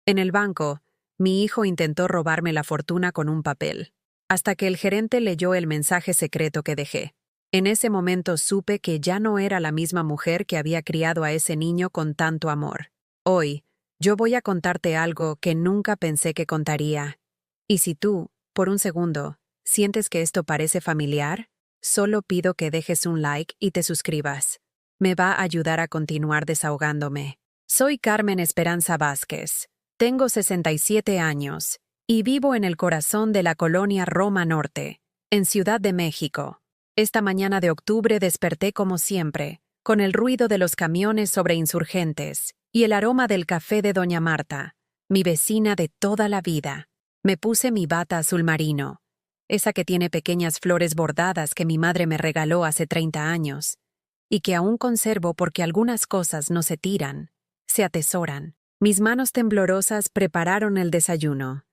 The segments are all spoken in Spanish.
En el banco, mi hijo intentó robarme la fortuna con un papel, hasta que el gerente leyó el mensaje secreto que dejé. En ese momento supe que ya no era la misma mujer que había criado a ese niño con tanto amor. Hoy, yo voy a contarte algo que nunca pensé que contaría. Y si tú, por un segundo, sientes que esto parece familiar, solo pido que dejes un like y te suscribas. Me va a ayudar a continuar desahogándome. Soy Carmen Esperanza Vázquez. Tengo 67 años y vivo en el corazón de la colonia Roma Norte, en Ciudad de México. Esta mañana de octubre desperté como siempre, con el ruido de los camiones sobre Insurgentes y el aroma del café de Doña Marta, mi vecina de toda la vida. Me puse mi bata azul marino, esa que tiene pequeñas flores bordadas que mi madre me regaló hace 30 años, y que aún conservo porque algunas cosas no se tiran, se atesoran. Mis manos temblorosas prepararon el desayuno.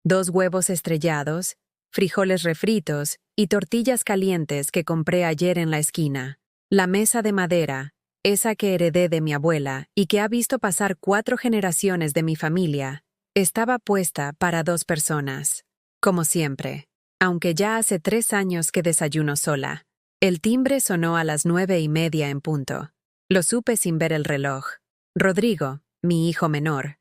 2 huevos estrellados, frijoles refritos y tortillas calientes que compré ayer en la esquina. La mesa de madera, esa que heredé de mi abuela y que ha visto pasar 4 generaciones de mi familia, estaba puesta para 2 personas. Como siempre, aunque ya hace 3 años que desayuno sola. El timbre sonó a las 9:30 en punto. Lo supe sin ver el reloj. Rodrigo, mi hijo menor,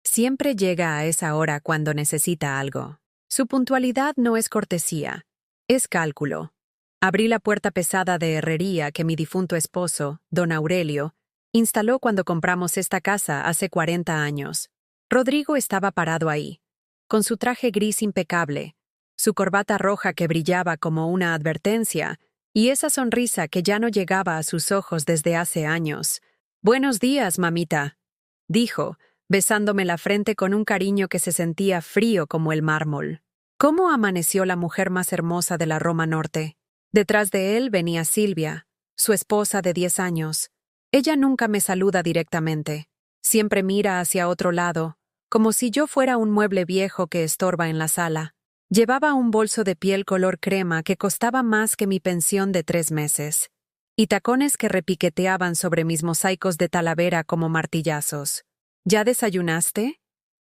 siempre llega a esa hora cuando necesita algo. Su puntualidad no es cortesía, es cálculo. Abrí la puerta pesada de herrería que mi difunto esposo, don Aurelio, instaló cuando compramos esta casa hace 40 años. Rodrigo estaba parado ahí, con su traje gris impecable, su corbata roja que brillaba como una advertencia, y esa sonrisa que ya no llegaba a sus ojos desde hace años. «Buenos días, mamita», dijo, besándome la frente con un cariño que se sentía frío como el mármol. ¿Cómo amaneció la mujer más hermosa de la Roma Norte? Detrás de él venía Silvia, su esposa de 10 años. Ella nunca me saluda directamente. Siempre mira hacia otro lado, como si yo fuera un mueble viejo que estorba en la sala. Llevaba un bolso de piel color crema que costaba más que mi pensión de 3 meses, y tacones que repiqueteaban sobre mis mosaicos de Talavera como martillazos. ¿Ya desayunaste?,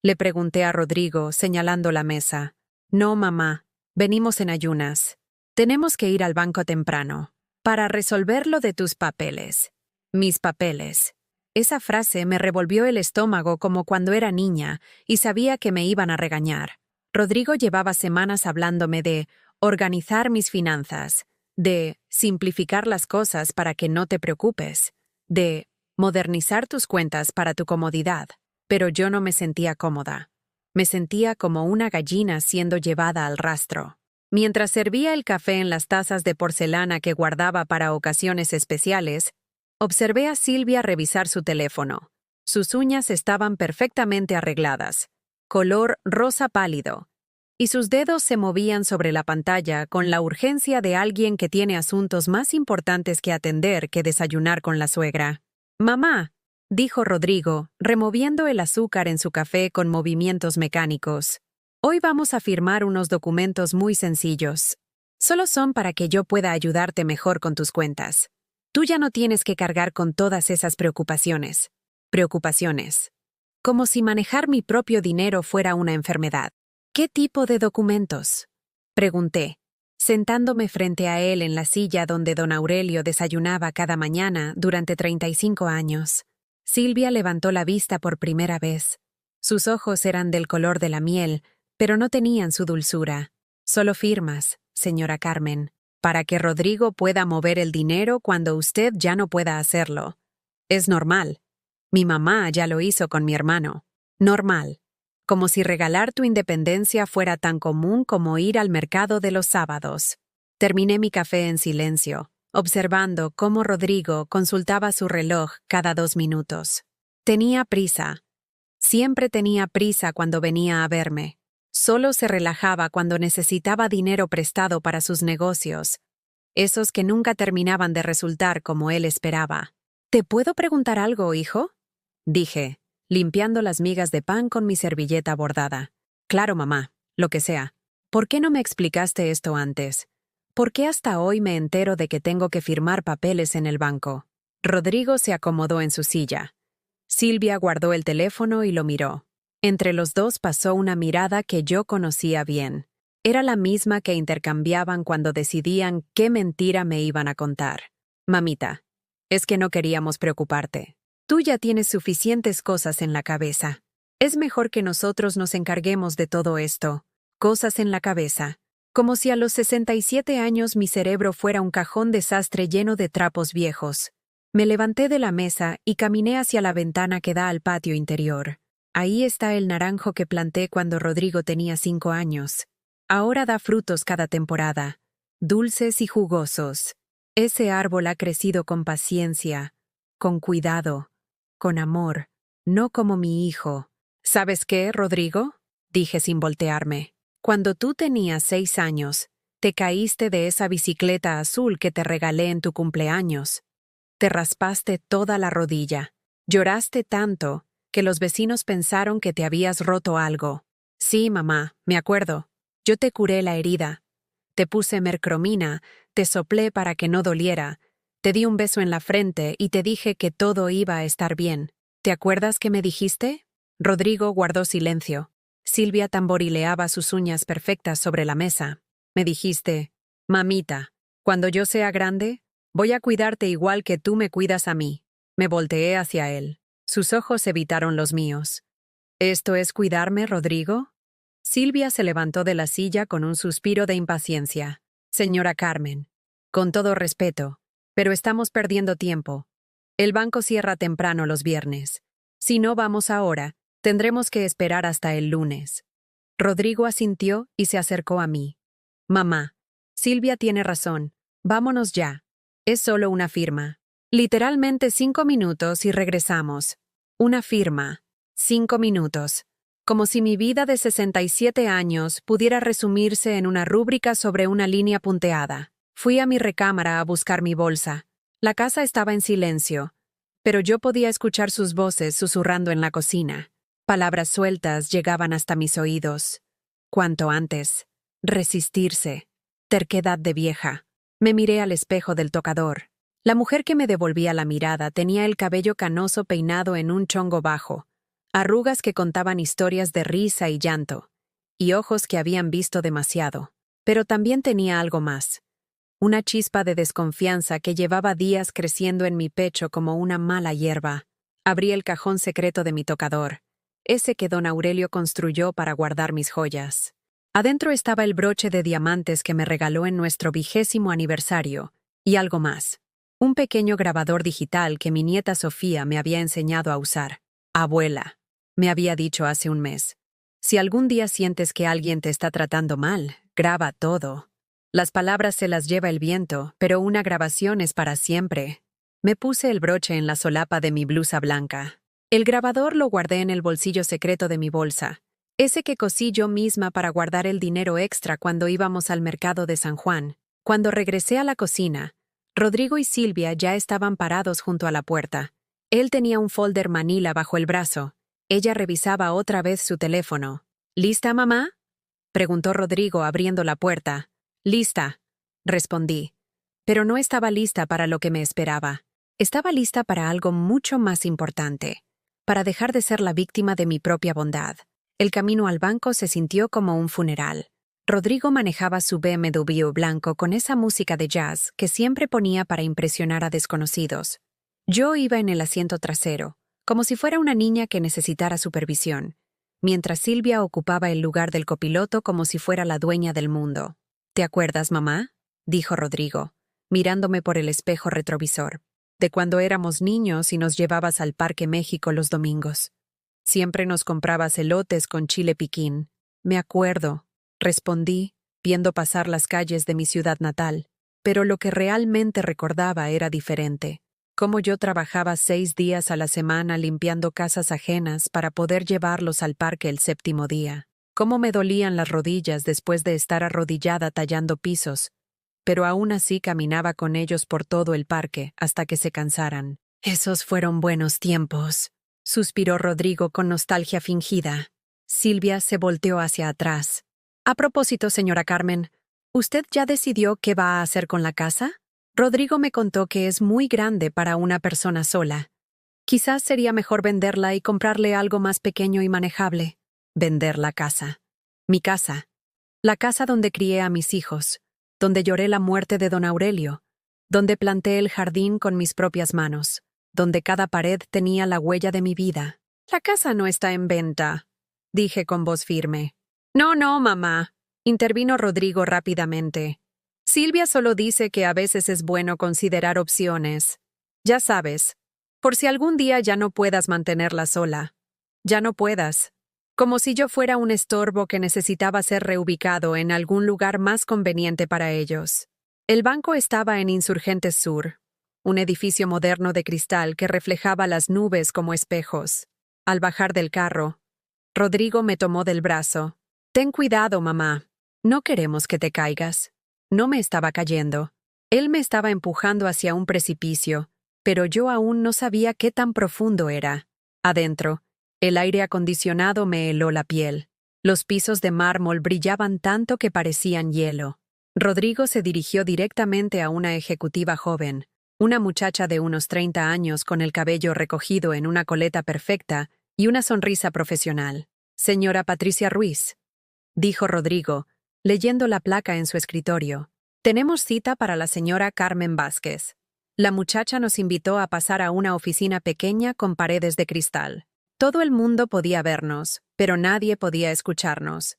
le pregunté a Rodrigo, señalando la mesa. No, mamá, venimos en ayunas. Tenemos que ir al banco temprano, para resolver lo de tus papeles. Mis papeles. Esa frase me revolvió el estómago como cuando era niña y sabía que me iban a regañar. Rodrigo llevaba semanas hablándome de organizar mis finanzas, de simplificar las cosas para que no te preocupes, de modernizar tus cuentas para tu comodidad, pero yo no me sentía cómoda. Me sentía como una gallina siendo llevada al rastro. Mientras servía el café en las tazas de porcelana que guardaba para ocasiones especiales, observé a Silvia revisar su teléfono. Sus uñas estaban perfectamente arregladas, color rosa pálido, y sus dedos se movían sobre la pantalla con la urgencia de alguien que tiene asuntos más importantes que atender que desayunar con la suegra. «Mamá», dijo Rodrigo, removiendo el azúcar en su café con movimientos mecánicos. «Hoy vamos a firmar unos documentos muy sencillos. Solo son para que yo pueda ayudarte mejor con tus cuentas. Tú ya no tienes que cargar con todas esas preocupaciones. Preocupaciones. Como si manejar mi propio dinero fuera una enfermedad». «¿Qué tipo de documentos?», pregunté, sentándome frente a él en la silla donde don Aurelio desayunaba cada mañana durante 35 años. Silvia levantó la vista por primera vez. Sus ojos eran del color de la miel, pero no tenían su dulzura. «Solo firmas, señora Carmen, para que Rodrigo pueda mover el dinero cuando usted ya no pueda hacerlo. Es normal. Mi mamá ya lo hizo con mi hermano. Normal. Como si regalar tu independencia fuera tan común como ir al mercado de los sábados». Terminé mi café en silencio, observando cómo Rodrigo consultaba su reloj cada 2 minutos. Tenía prisa. Siempre tenía prisa cuando venía a verme. Solo se relajaba cuando necesitaba dinero prestado para sus negocios, esos que nunca terminaban de resultar como él esperaba. «¿Te puedo preguntar algo, hijo?», dije, limpiando las migas de pan con mi servilleta bordada. «Claro, mamá, lo que sea. ¿Por qué no me explicaste esto antes? ¿Por qué hasta hoy me entero de que tengo que firmar papeles en el banco?». Rodrigo se acomodó en su silla. Silvia guardó el teléfono y lo miró. Entre los dos pasó una mirada que yo conocía bien. Era la misma que intercambiaban cuando decidían qué mentira me iban a contar. Mamita, es que no queríamos preocuparte. Tú ya tienes suficientes cosas en la cabeza. Es mejor que nosotros nos encarguemos de todo esto. Cosas en la cabeza. Como si a los 67 años mi cerebro fuera un cajón desastre lleno de trapos viejos. Me levanté de la mesa y caminé hacia la ventana que da al patio interior. Ahí está el naranjo que planté cuando Rodrigo tenía 5 años. Ahora da frutos cada temporada, dulces y jugosos. Ese árbol ha crecido con paciencia, con cuidado, con amor, no como mi hijo. ¿Sabes qué, Rodrigo?, dije sin voltearme. Cuando tú tenías 6 años, te caíste de esa bicicleta azul que te regalé en tu cumpleaños. Te raspaste toda la rodilla. Lloraste tanto que los vecinos pensaron que te habías roto algo. Sí, mamá, me acuerdo. Yo te curé la herida. Te puse mercromina, te soplé para que no doliera, te di un beso en la frente y te dije que todo iba a estar bien. ¿Te acuerdas qué me dijiste? Rodrigo guardó silencio. Silvia tamborileaba sus uñas perfectas sobre la mesa. Me dijiste, mamita, cuando yo sea grande, voy a cuidarte igual que tú me cuidas a mí. Me volteé hacia él. Sus ojos evitaron los míos. ¿Esto es cuidarme, Rodrigo? Silvia se levantó de la silla con un suspiro de impaciencia. Señora Carmen, con todo respeto, pero estamos perdiendo tiempo. El banco cierra temprano los viernes. Si no vamos ahora, tendremos que esperar hasta el lunes. Rodrigo asintió y se acercó a mí. Mamá, Silvia tiene razón. Vámonos ya. Es solo una firma. Literalmente 5 minutos y regresamos. Una firma. 5 minutos. Como si mi vida de 67 años pudiera resumirse en una rúbrica sobre una línea punteada. Fui a mi recámara a buscar mi bolsa. La casa estaba en silencio, pero yo podía escuchar sus voces susurrando en la cocina. Palabras sueltas llegaban hasta mis oídos. Cuanto antes. Resistirse. Terquedad de vieja. Me miré al espejo del tocador. La mujer que me devolvía la mirada tenía el cabello canoso peinado en un chongo bajo, arrugas que contaban historias de risa y llanto, y ojos que habían visto demasiado. Pero también tenía algo más. Una chispa de desconfianza que llevaba días creciendo en mi pecho como una mala hierba. Abrí el cajón secreto de mi tocador, ese que don Aurelio construyó para guardar mis joyas. Adentro estaba el broche de diamantes que me regaló en nuestro 20º aniversario, y algo más. Un pequeño grabador digital que mi nieta Sofía me había enseñado a usar. Abuela, me había dicho hace un mes. Si algún día sientes que alguien te está tratando mal, graba todo. Las palabras se las lleva el viento, pero una grabación es para siempre. Me puse el broche en la solapa de mi blusa blanca. El grabador lo guardé en el bolsillo secreto de mi bolsa, ese que cosí yo misma para guardar el dinero extra cuando íbamos al mercado de San Juan. Cuando regresé a la cocina, Rodrigo y Silvia ya estaban parados junto a la puerta. Él tenía un folder manila bajo el brazo. Ella revisaba otra vez su teléfono. ¿Lista, mamá?, preguntó Rodrigo abriendo la puerta. Lista, respondí. Pero no estaba lista para lo que me esperaba. Estaba lista para algo mucho más importante, para dejar de ser la víctima de mi propia bondad. El camino al banco se sintió como un funeral. Rodrigo manejaba su BMW blanco con esa música de jazz que siempre ponía para impresionar a desconocidos. Yo iba en el asiento trasero, como si fuera una niña que necesitara supervisión, mientras Silvia ocupaba el lugar del copiloto como si fuera la dueña del mundo. ¿Te acuerdas, mamá?, dijo Rodrigo, mirándome por el espejo retrovisor, de cuando éramos niños y nos llevabas al Parque México los domingos. Siempre nos comprabas elotes con chile piquín. Me acuerdo, respondí, viendo pasar las calles de mi ciudad natal, pero lo que realmente recordaba era diferente. Cómo yo trabajaba 6 días a la semana limpiando casas ajenas para poder llevarlos al parque el 7º día. Cómo me dolían las rodillas después de estar arrodillada tallando pisos, pero aún así caminaba con ellos por todo el parque hasta que se cansaran. Esos fueron buenos tiempos, suspiró Rodrigo con nostalgia fingida. Silvia se volteó hacia atrás. A propósito, señora Carmen, ¿usted ya decidió qué va a hacer con la casa? Rodrigo me contó que es muy grande para una persona sola. Quizás sería mejor venderla y comprarle algo más pequeño y manejable. Vender la casa. Mi casa. La casa donde crié a mis hijos, donde lloré la muerte de don Aurelio, donde planté el jardín con mis propias manos, donde cada pared tenía la huella de mi vida. La casa no está en venta, dije con voz firme. No, no, mamá, intervino Rodrigo rápidamente. Silvia solo dice que a veces es bueno considerar opciones. Ya sabes, por si algún día ya no puedas mantenerla sola. Ya no puedas. Como si yo fuera un estorbo que necesitaba ser reubicado en algún lugar más conveniente para ellos. El banco estaba en Insurgentes Sur, un edificio moderno de cristal que reflejaba las nubes como espejos. Al bajar del carro, Rodrigo me tomó del brazo. Ten cuidado, mamá. No queremos que te caigas. No me estaba cayendo. Él me estaba empujando hacia un precipicio, pero yo aún no sabía qué tan profundo era. Adentro, el aire acondicionado me heló la piel. Los pisos de mármol brillaban tanto que parecían hielo. Rodrigo se dirigió directamente a una ejecutiva joven, una muchacha de unos 30 años con el cabello recogido en una coleta perfecta y una sonrisa profesional. Señora Patricia Ruiz, dijo Rodrigo, leyendo la placa en su escritorio. Tenemos cita para la señora Carmen Vázquez. La muchacha nos invitó a pasar a una oficina pequeña con paredes de cristal. Todo el mundo podía vernos, pero nadie podía escucharnos.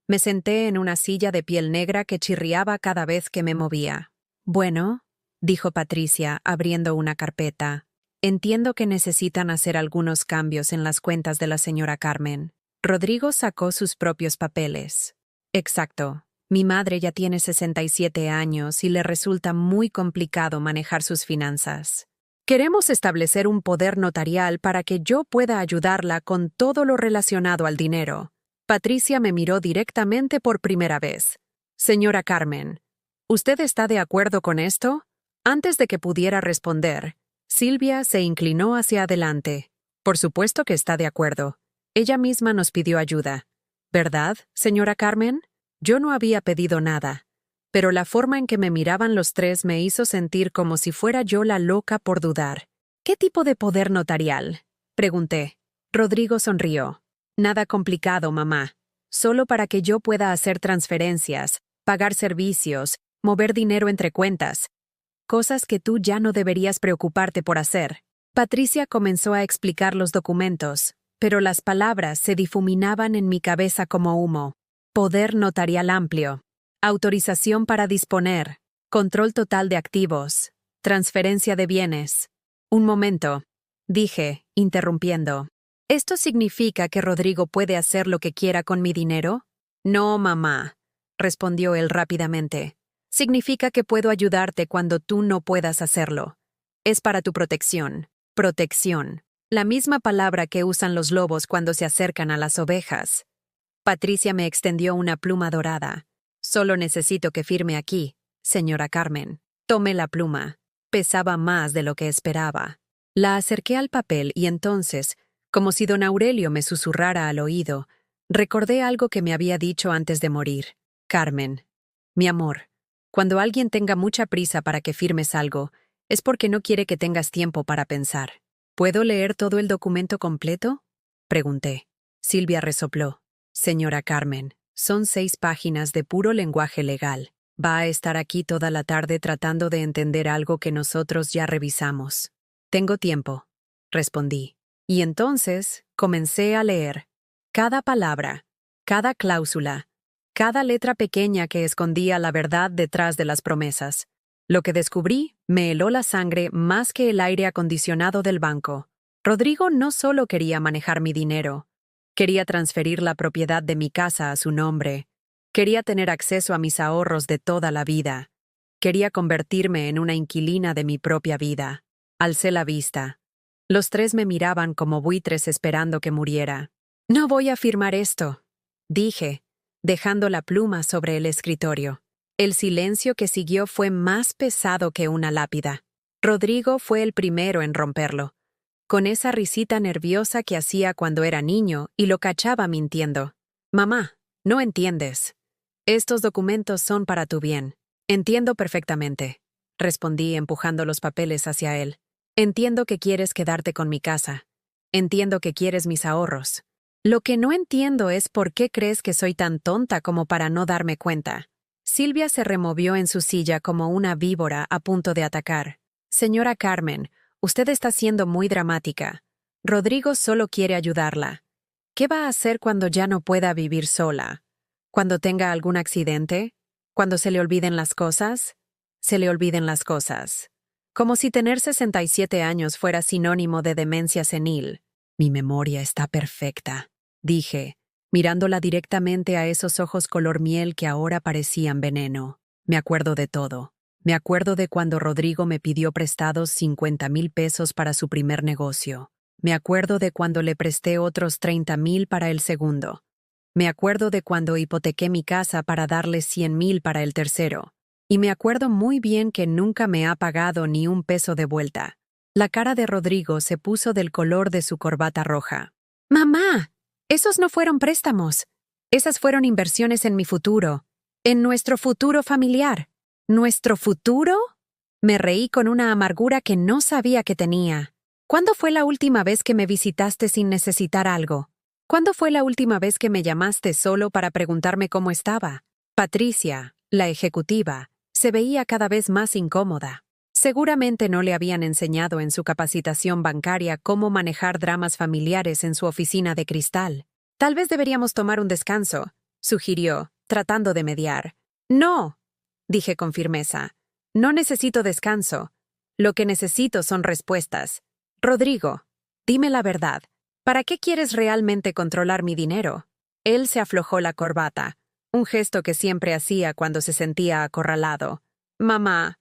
Me senté en una silla de piel negra que chirriaba cada vez que me movía. Bueno, dijo Patricia, abriendo una carpeta. Entiendo que necesitan hacer algunos cambios en las cuentas de la señora Carmen. Rodrigo sacó sus propios papeles. Exacto. Mi madre ya tiene 67 años y le resulta muy complicado manejar sus finanzas. Queremos establecer un poder notarial para que yo pueda ayudarla con todo lo relacionado al dinero. Patricia me miró directamente por primera vez. Señora Carmen, ¿usted está de acuerdo con esto? Antes de que pudiera responder, Silvia se inclinó hacia adelante. Por supuesto que está de acuerdo. Ella misma nos pidió ayuda. ¿Verdad, señora Carmen? Yo no había pedido nada, pero la forma en que me miraban los tres me hizo sentir como si fuera yo la loca por dudar. ¿Qué tipo de poder notarial? Pregunté. Rodrigo sonrió. Nada complicado, mamá. Solo para que yo pueda hacer transferencias, pagar servicios, mover dinero entre cuentas. Cosas que tú ya no deberías preocuparte por hacer. Patricia comenzó a explicar los documentos, pero las palabras se difuminaban en mi cabeza como humo. Poder notarial amplio. Autorización para disponer. Control total de activos. Transferencia de bienes. Un momento, dije, interrumpiendo. ¿Esto significa que Rodrigo puede hacer lo que quiera con mi dinero? No, mamá, respondió él rápidamente. Significa que puedo ayudarte cuando tú no puedas hacerlo. Es para tu protección. Protección. La misma palabra que usan los lobos cuando se acercan a las ovejas. Patricia me extendió una pluma dorada. Solo necesito que firme aquí, señora Carmen. Tomé la pluma. Pesaba más de lo que esperaba. La acerqué al papel y entonces, como si don Aurelio me susurrara al oído, recordé algo que me había dicho antes de morir. Carmen, mi amor, cuando alguien tenga mucha prisa para que firmes algo, es porque no quiere que tengas tiempo para pensar. ¿Puedo leer todo el documento completo? Pregunté. Silvia resopló. Señora Carmen, son 6 páginas de puro lenguaje legal. Va a estar aquí toda la tarde tratando de entender algo que nosotros ya revisamos. Tengo tiempo, respondí. Y entonces comencé a leer. Cada palabra, cada cláusula, cada letra pequeña que escondía la verdad detrás de las promesas. Lo que descubrí me heló la sangre más que el aire acondicionado del banco. Rodrigo no solo quería manejar mi dinero, quería transferir la propiedad de mi casa a su nombre, quería tener acceso a mis ahorros de toda la vida, quería convertirme en una inquilina de mi propia vida. Alcé la vista. Los tres me miraban como buitres esperando que muriera. No voy a firmar esto, dije, dejando la pluma sobre el escritorio. El silencio que siguió fue más pesado que una lápida. Rodrigo fue el primero en romperlo, con esa risita nerviosa que hacía cuando era niño y lo cachaba mintiendo. Mamá, no entiendes. Estos documentos son para tu bien. Entiendo perfectamente, respondí empujando los papeles hacia él. Entiendo que quieres quedarte con mi casa. Entiendo que quieres mis ahorros. Lo que no entiendo es por qué crees que soy tan tonta como para no darme cuenta. Silvia se removió en su silla como una víbora a punto de atacar. Señora Carmen, usted está siendo muy dramática. Rodrigo solo quiere ayudarla. ¿Qué va a hacer cuando ya no pueda vivir sola? ¿Cuando tenga algún accidente? ¿Cuando se le olviden las cosas? Se le olviden las cosas. Como si tener 67 años fuera sinónimo de demencia senil. Mi memoria está perfecta, dije, mirándola directamente a esos ojos color miel que ahora parecían veneno. Me acuerdo de todo. Me acuerdo de cuando Rodrigo me pidió prestados 50,000 pesos para su primer negocio. Me acuerdo de cuando le presté otros 30,000 para el segundo. Me acuerdo de cuando hipotequé mi casa para darle 100,000 para el tercero. Y me acuerdo muy bien que nunca me ha pagado ni un peso de vuelta. La cara de Rodrigo se puso del color de su corbata roja. ¡Mamá! Esos no fueron préstamos. Esas fueron inversiones en mi futuro. En nuestro futuro familiar. ¿Nuestro futuro? Me reí con una amargura que no sabía que tenía. ¿Cuándo fue la última vez que me visitaste sin necesitar algo? ¿Cuándo fue la última vez que me llamaste solo para preguntarme cómo estaba? Patricia, la ejecutiva, se veía cada vez más incómoda. Seguramente no le habían enseñado en su capacitación bancaria cómo manejar dramas familiares en su oficina de cristal. Tal vez deberíamos tomar un descanso, sugirió, tratando de mediar. No, dije con firmeza. No necesito descanso. Lo que necesito son respuestas. Rodrigo, dime la verdad. ¿Para qué quieres realmente controlar mi dinero? Él se aflojó la corbata, un gesto que siempre hacía cuando se sentía acorralado. Mamá,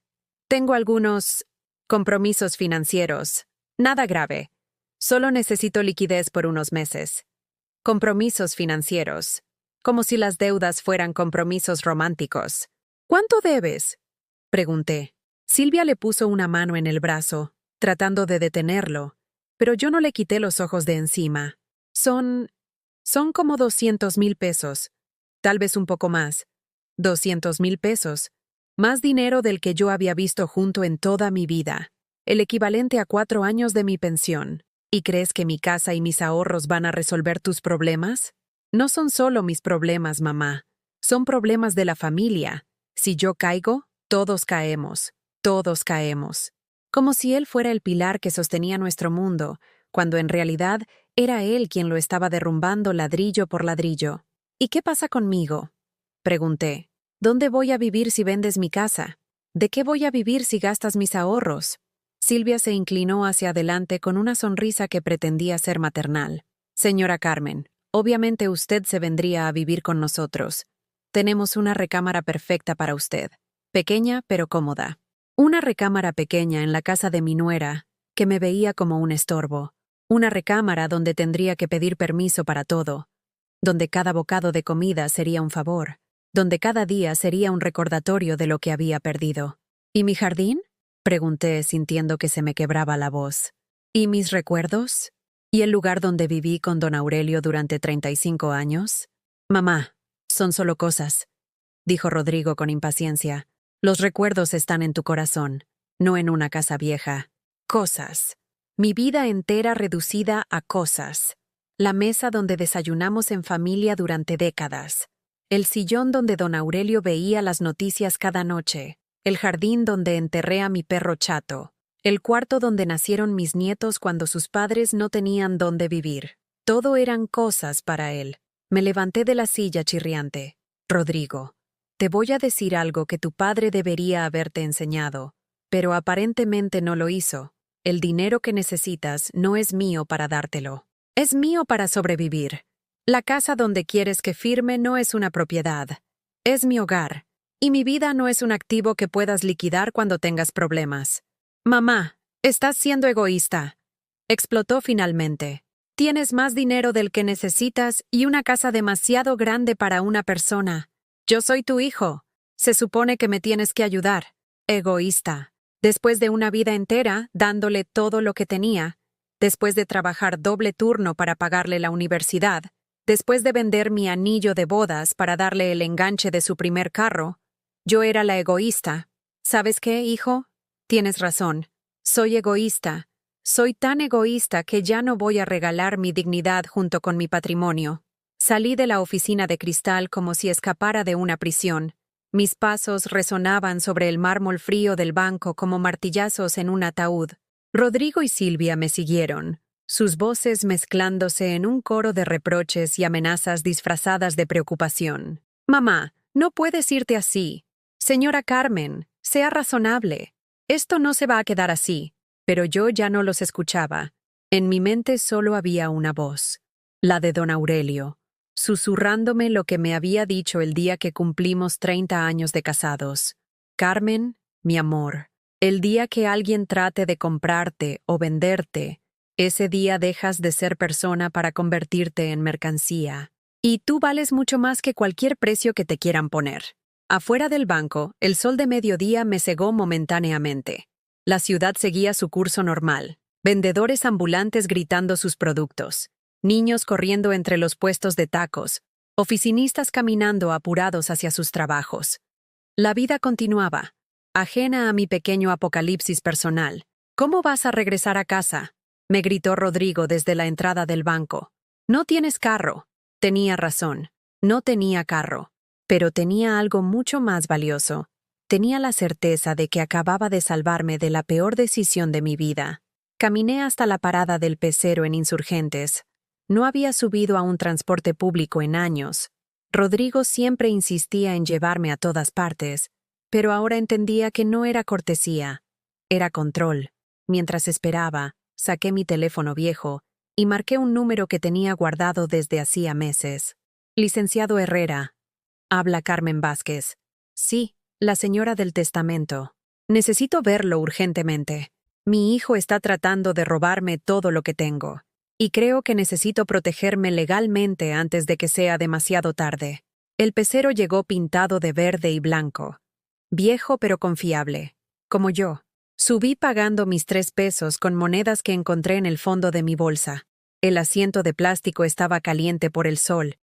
tengo algunos compromisos financieros. Nada grave. Solo necesito liquidez por unos meses. Compromisos financieros. Como si las deudas fueran compromisos románticos. ¿Cuánto debes? Pregunté. Silvia le puso una mano en el brazo, tratando de detenerlo, pero yo no le quité los ojos de encima. Son como 200,000 pesos. Tal vez un poco más. 200,000 pesos. Más dinero del que yo había visto junto en toda mi vida. El equivalente a 4 años de mi pensión. ¿Y crees que mi casa y mis ahorros van a resolver tus problemas? No son solo mis problemas, mamá. Son problemas de la familia. Si yo caigo, todos caemos. Todos caemos. Como si él fuera el pilar que sostenía nuestro mundo, cuando en realidad era él quien lo estaba derrumbando ladrillo por ladrillo. ¿Y qué pasa conmigo? Pregunté. ¿Dónde voy a vivir si vendes mi casa? ¿De qué voy a vivir si gastas mis ahorros? Silvia se inclinó hacia adelante con una sonrisa que pretendía ser maternal. Señora Carmen, obviamente usted se vendría a vivir con nosotros. Tenemos una recámara perfecta para usted. Pequeña pero cómoda. Una recámara pequeña en la casa de mi nuera, que me veía como un estorbo. Una recámara donde tendría que pedir permiso para todo. Donde cada bocado de comida sería un favor. Donde cada día sería un recordatorio de lo que había perdido. ¿Y mi jardín? Pregunté, sintiendo que se me quebraba la voz. ¿Y mis recuerdos? ¿Y el lugar donde viví con don Aurelio durante 35 años? Mamá, son solo cosas, dijo Rodrigo con impaciencia. Los recuerdos están en tu corazón, no en una casa vieja. Cosas. Mi vida entera reducida a cosas. La mesa donde desayunamos en familia durante décadas. El sillón donde don Aurelio veía las noticias cada noche. El jardín donde enterré a mi perro Chato. El cuarto donde nacieron mis nietos cuando sus padres no tenían dónde vivir. Todo eran cosas para él. Me levanté de la silla chirriante. Rodrigo, te voy a decir algo que tu padre debería haberte enseñado, pero aparentemente no lo hizo. El dinero que necesitas no es mío para dártelo. Es mío para sobrevivir. La casa donde quieres que firme no es una propiedad. Es mi hogar. Y mi vida no es un activo que puedas liquidar cuando tengas problemas. Mamá, estás siendo egoísta. Explotó finalmente. Tienes más dinero del que necesitas y una casa demasiado grande para una persona. Yo soy tu hijo. Se supone que me tienes que ayudar. Egoísta. Después de una vida entera, dándole todo lo que tenía, después de trabajar doble turno para pagarle la universidad, después de vender mi anillo de bodas para darle el enganche de su primer carro, yo era la egoísta. ¿Sabes qué, hijo? Tienes razón. Soy egoísta. Soy tan egoísta que ya no voy a regalar mi dignidad junto con mi patrimonio. Salí de la oficina de cristal como si escapara de una prisión. Mis pasos resonaban sobre el mármol frío del banco como martillazos en un ataúd. Rodrigo y Silvia me siguieron, sus voces mezclándose en un coro de reproches y amenazas disfrazadas de preocupación. «Mamá, no puedes irte así. Señora Carmen, sea razonable. Esto no se va a quedar así». Pero yo ya no los escuchaba. En mi mente solo había una voz, la de don Aurelio, susurrándome lo que me había dicho el día que cumplimos 30 años de casados. «Carmen, mi amor, el día que alguien trate de comprarte o venderte, ese día dejas de ser persona para convertirte en mercancía. Y tú vales mucho más que cualquier precio que te quieran poner». Afuera del banco, el sol de mediodía me cegó momentáneamente. La ciudad seguía su curso normal, vendedores ambulantes gritando sus productos, niños corriendo entre los puestos de tacos, oficinistas caminando apurados hacia sus trabajos. La vida continuaba, ajena a mi pequeño apocalipsis personal. «¿Cómo vas a regresar a casa?», me gritó Rodrigo desde la entrada del banco. «No tienes carro». Tenía razón, no tenía carro, pero tenía algo mucho más valioso. Tenía la certeza de que acababa de salvarme de la peor decisión de mi vida. Caminé hasta la parada del pecero en Insurgentes. No había subido a un transporte público en años. Rodrigo siempre insistía en llevarme a todas partes, pero ahora entendía que no era cortesía, era control. Mientras esperaba, saqué mi teléfono viejo y marqué un número que tenía guardado desde hacía meses. «Licenciado Herrera», habla Carmen Vázquez. «Sí, la señora del testamento. Necesito verlo urgentemente. Mi hijo está tratando de robarme todo lo que tengo, y creo que necesito protegerme legalmente antes de que sea demasiado tarde». El pecero llegó pintado de verde y blanco. Viejo pero confiable, como yo. Subí pagando mis 3 pesos con monedas que encontré en el fondo de mi bolsa. El asiento de plástico estaba caliente por el sol,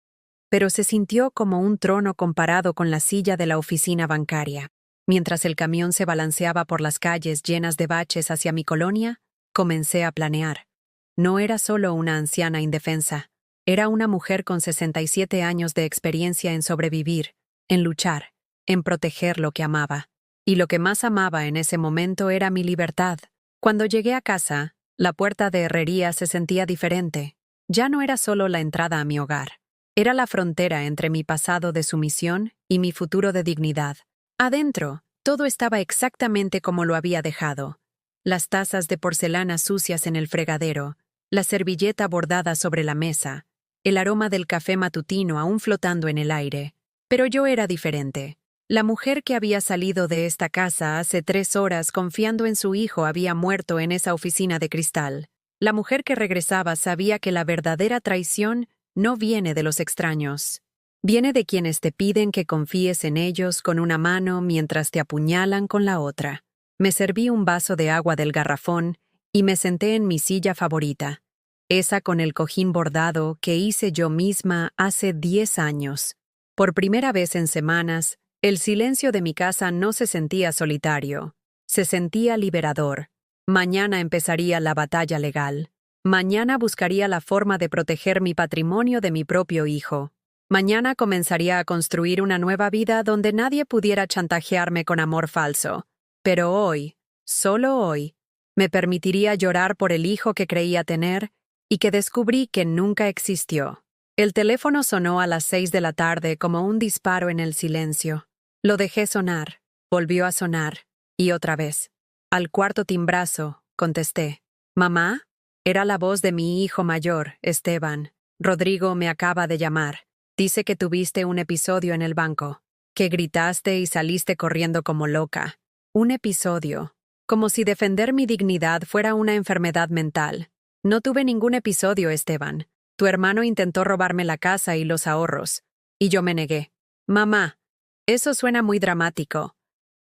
pero se sintió como un trono comparado con la silla de la oficina bancaria. Mientras el camión se balanceaba por las calles llenas de baches hacia mi colonia, comencé a planear. No era solo una anciana indefensa, era una mujer con 67 años de experiencia en sobrevivir, en luchar, en proteger lo que amaba. Y lo que más amaba en ese momento era mi libertad. Cuando llegué a casa, la puerta de herrería se sentía diferente. Ya no era solo la entrada a mi hogar. Era la frontera entre mi pasado de sumisión y mi futuro de dignidad. Adentro, todo estaba exactamente como lo había dejado. Las tazas de porcelana sucias en el fregadero, la servilleta bordada sobre la mesa, el aroma del café matutino aún flotando en el aire. Pero yo era diferente. La mujer que había salido de esta casa hace 3 horas confiando en su hijo había muerto en esa oficina de cristal. La mujer que regresaba sabía que la verdadera traición no viene de los extraños. Viene de quienes te piden que confíes en ellos con una mano mientras te apuñalan con la otra. Me serví un vaso de agua del garrafón y me senté en mi silla favorita, esa con el cojín bordado que hice yo misma hace 10 años. Por primera vez en semanas, el silencio de mi casa no se sentía solitario, se sentía liberador. Mañana empezaría la batalla legal. Mañana buscaría la forma de proteger mi patrimonio de mi propio hijo. Mañana comenzaría a construir una nueva vida donde nadie pudiera chantajearme con amor falso. Pero hoy, solo hoy, me permitiría llorar por el hijo que creía tener y que descubrí que nunca existió. El teléfono sonó a las 6 de la tarde como un disparo en el silencio. Lo dejé sonar, volvió a sonar, y otra vez. Al cuarto timbrazo, contesté. «¿Mamá?» Era la voz de mi hijo mayor, Esteban. «Rodrigo me acaba de llamar. Dice que tuviste un episodio en el banco, que gritaste y saliste corriendo como loca. Un episodio. Como si defender mi dignidad fuera una enfermedad mental. No tuve ningún episodio, Esteban. Tu hermano intentó robarme la casa y los ahorros. Y yo me negué. Mamá, eso suena muy dramático».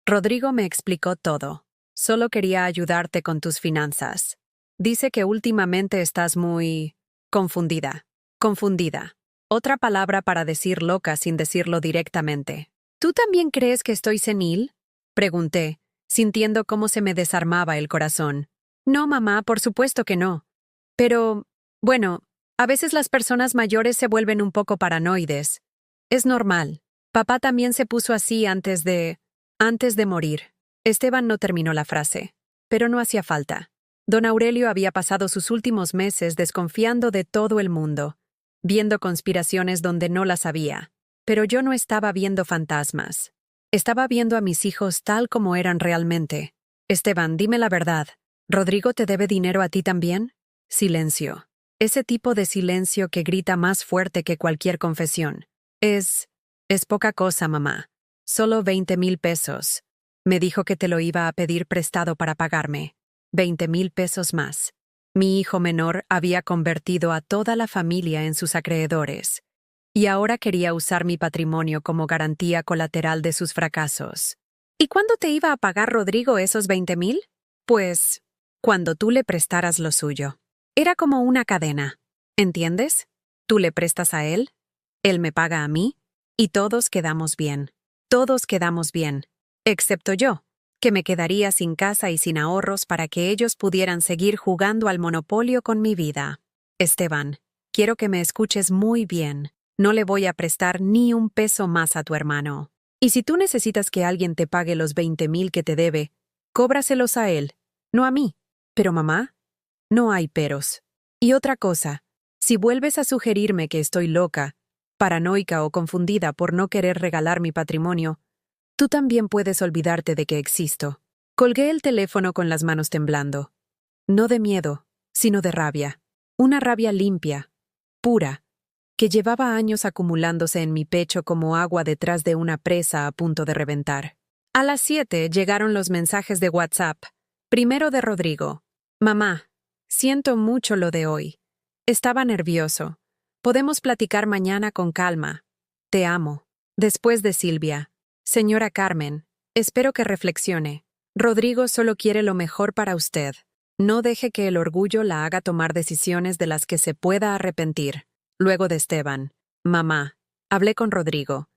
Rodrigo me explicó todo. «Solo quería ayudarte con tus finanzas. Dice que últimamente estás muy... confundida. Confundida. Otra palabra para decir loca sin decirlo directamente. ¿Tú también crees que estoy senil?», pregunté, sintiendo cómo se me desarmaba el corazón. No, mamá, por supuesto que no. Pero, bueno, a veces las personas mayores se vuelven un poco paranoides. Es normal. Papá también se puso así antes de morir. Esteban no terminó la frase. Pero no hacía falta. Don Aurelio había pasado sus últimos meses desconfiando de todo el mundo, viendo conspiraciones donde no las había. Pero yo no estaba viendo fantasmas. Estaba viendo a mis hijos tal como eran realmente. Esteban, dime la verdad. ¿Rodrigo te debe dinero a ti también? Silencio. Ese tipo de silencio que grita más fuerte que cualquier confesión. Es poca cosa, mamá. Solo 20,000 pesos. Me dijo que te lo iba a pedir prestado para pagarme. 20,000 pesos más. Mi hijo menor había convertido a toda la familia en sus acreedores. Y ahora quería usar mi patrimonio como garantía colateral de sus fracasos. ¿Y cuándo te iba a pagar Rodrigo esos 20,000? Pues, cuando tú le prestaras lo suyo. Era como una cadena. ¿Entiendes? Tú le prestas a él me paga a mí, y todos quedamos bien. Todos quedamos bien. Excepto yo, que me quedaría sin casa y sin ahorros para que ellos pudieran seguir jugando al monopolio con mi vida. Esteban, quiero que me escuches muy bien. No le voy a prestar ni un peso más a tu hermano. Y si tú necesitas que alguien te pague los 20,000 que te debe, cóbraselos a él, no a mí. Pero mamá, no hay peros. Y otra cosa, si vuelves a sugerirme que estoy loca, paranoica o confundida por no querer regalar mi patrimonio, tú también puedes olvidarte de que existo. Colgué el teléfono con las manos temblando. No de miedo, sino de rabia. Una rabia limpia, pura, que llevaba años acumulándose en mi pecho como agua detrás de una presa a punto de reventar. A las 7 llegaron los mensajes de WhatsApp. Primero de Rodrigo. Mamá, siento mucho lo de hoy. Estaba nervioso. Podemos platicar mañana con calma. Te amo. Después de Silvia. Señora Carmen, espero que reflexione. Rodrigo solo quiere lo mejor para usted. No deje que el orgullo la haga tomar decisiones de las que se pueda arrepentir. Luego de Esteban. Mamá, hablé con Rodrigo.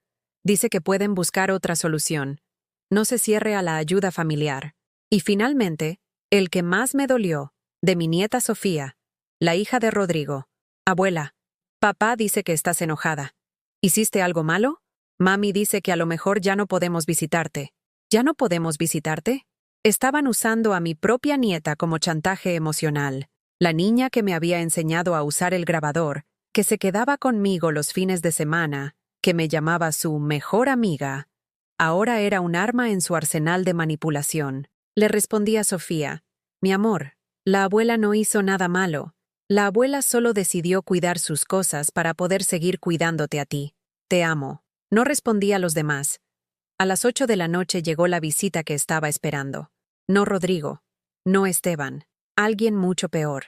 Dice que pueden buscar otra solución. No se cierre a la ayuda familiar. Y finalmente, el que más me dolió, de mi nieta Sofía, la hija de Rodrigo. Abuela, papá dice que estás enojada. ¿Hiciste algo malo? Mami dice que a lo mejor ya no podemos visitarte. ¿Ya no podemos visitarte? Estaban usando a mi propia nieta como chantaje emocional. La niña que me había enseñado a usar el grabador, que se quedaba conmigo los fines de semana, que me llamaba su mejor amiga, ahora era un arma en su arsenal de manipulación. Le respondí a Sofía, mi amor, la abuela no hizo nada malo. La abuela solo decidió cuidar sus cosas para poder seguir cuidándote a ti. Te amo. No respondí a los demás. A las 8 de la noche llegó la visita que estaba esperando. No Rodrigo. No Esteban. Alguien mucho peor.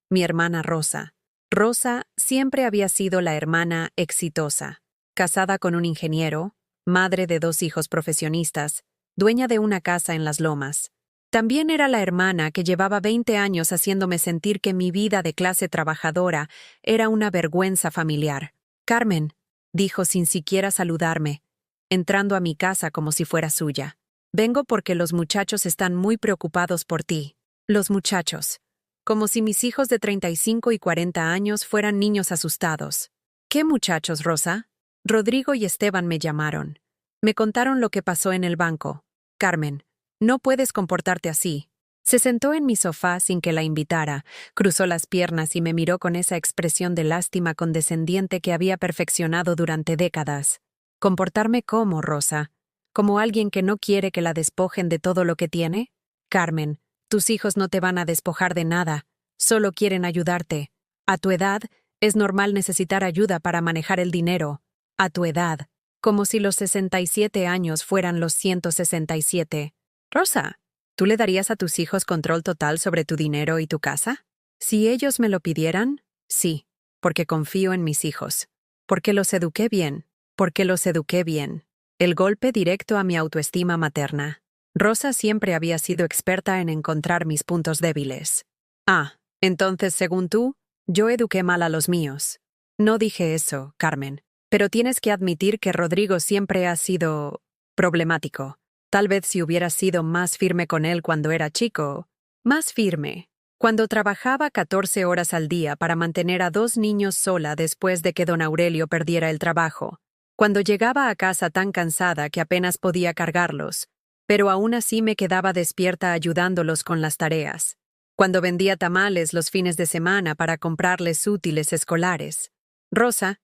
Mi hermana Rosa. Rosa siempre había sido la hermana exitosa. Casada con un ingeniero, madre de 2 hijos profesionistas, dueña de una casa en Las Lomas. También era la hermana que llevaba 20 años haciéndome sentir que mi vida de clase trabajadora era una vergüenza familiar. Carmen, dijo sin siquiera saludarme, entrando a mi casa como si fuera suya. Vengo porque los muchachos están muy preocupados por ti. Los muchachos. Como si mis hijos de 35 y 40 años fueran niños asustados. ¿Qué muchachos, Rosa? Rodrigo y Esteban me llamaron. Me contaron lo que pasó en el banco. Carmen, no puedes comportarte así. Se sentó en mi sofá sin que la invitara, cruzó las piernas y me miró con esa expresión de lástima condescendiente que había perfeccionado durante décadas. ¿Comportarme cómo, Rosa? ¿Como alguien que no quiere que la despojen de todo lo que tiene? Carmen, tus hijos no te van a despojar de nada, solo quieren ayudarte. A tu edad, es normal necesitar ayuda para manejar el dinero. A tu edad, como si los 67 años fueran los 167. Rosa, ¿tú le darías a tus hijos control total sobre tu dinero y tu casa? Si ellos me lo pidieran, sí, porque confío en mis hijos. Porque los eduqué bien. Porque los eduqué bien. El golpe directo a mi autoestima materna. Rosa siempre había sido experta en encontrar mis puntos débiles. Ah, entonces, según tú, yo eduqué mal a los míos. No dije eso, Carmen, pero tienes que admitir que Rodrigo siempre ha sido problemático. Tal vez si hubieras sido más firme con él cuando era chico, más firme. Cuando trabajaba 14 horas al día para mantener a 2 niños sola después de que don Aurelio perdiera el trabajo. Cuando llegaba a casa tan cansada que apenas podía cargarlos, pero aún así me quedaba despierta ayudándolos con las tareas. Cuando vendía tamales los fines de semana para comprarles útiles escolares. Rosa,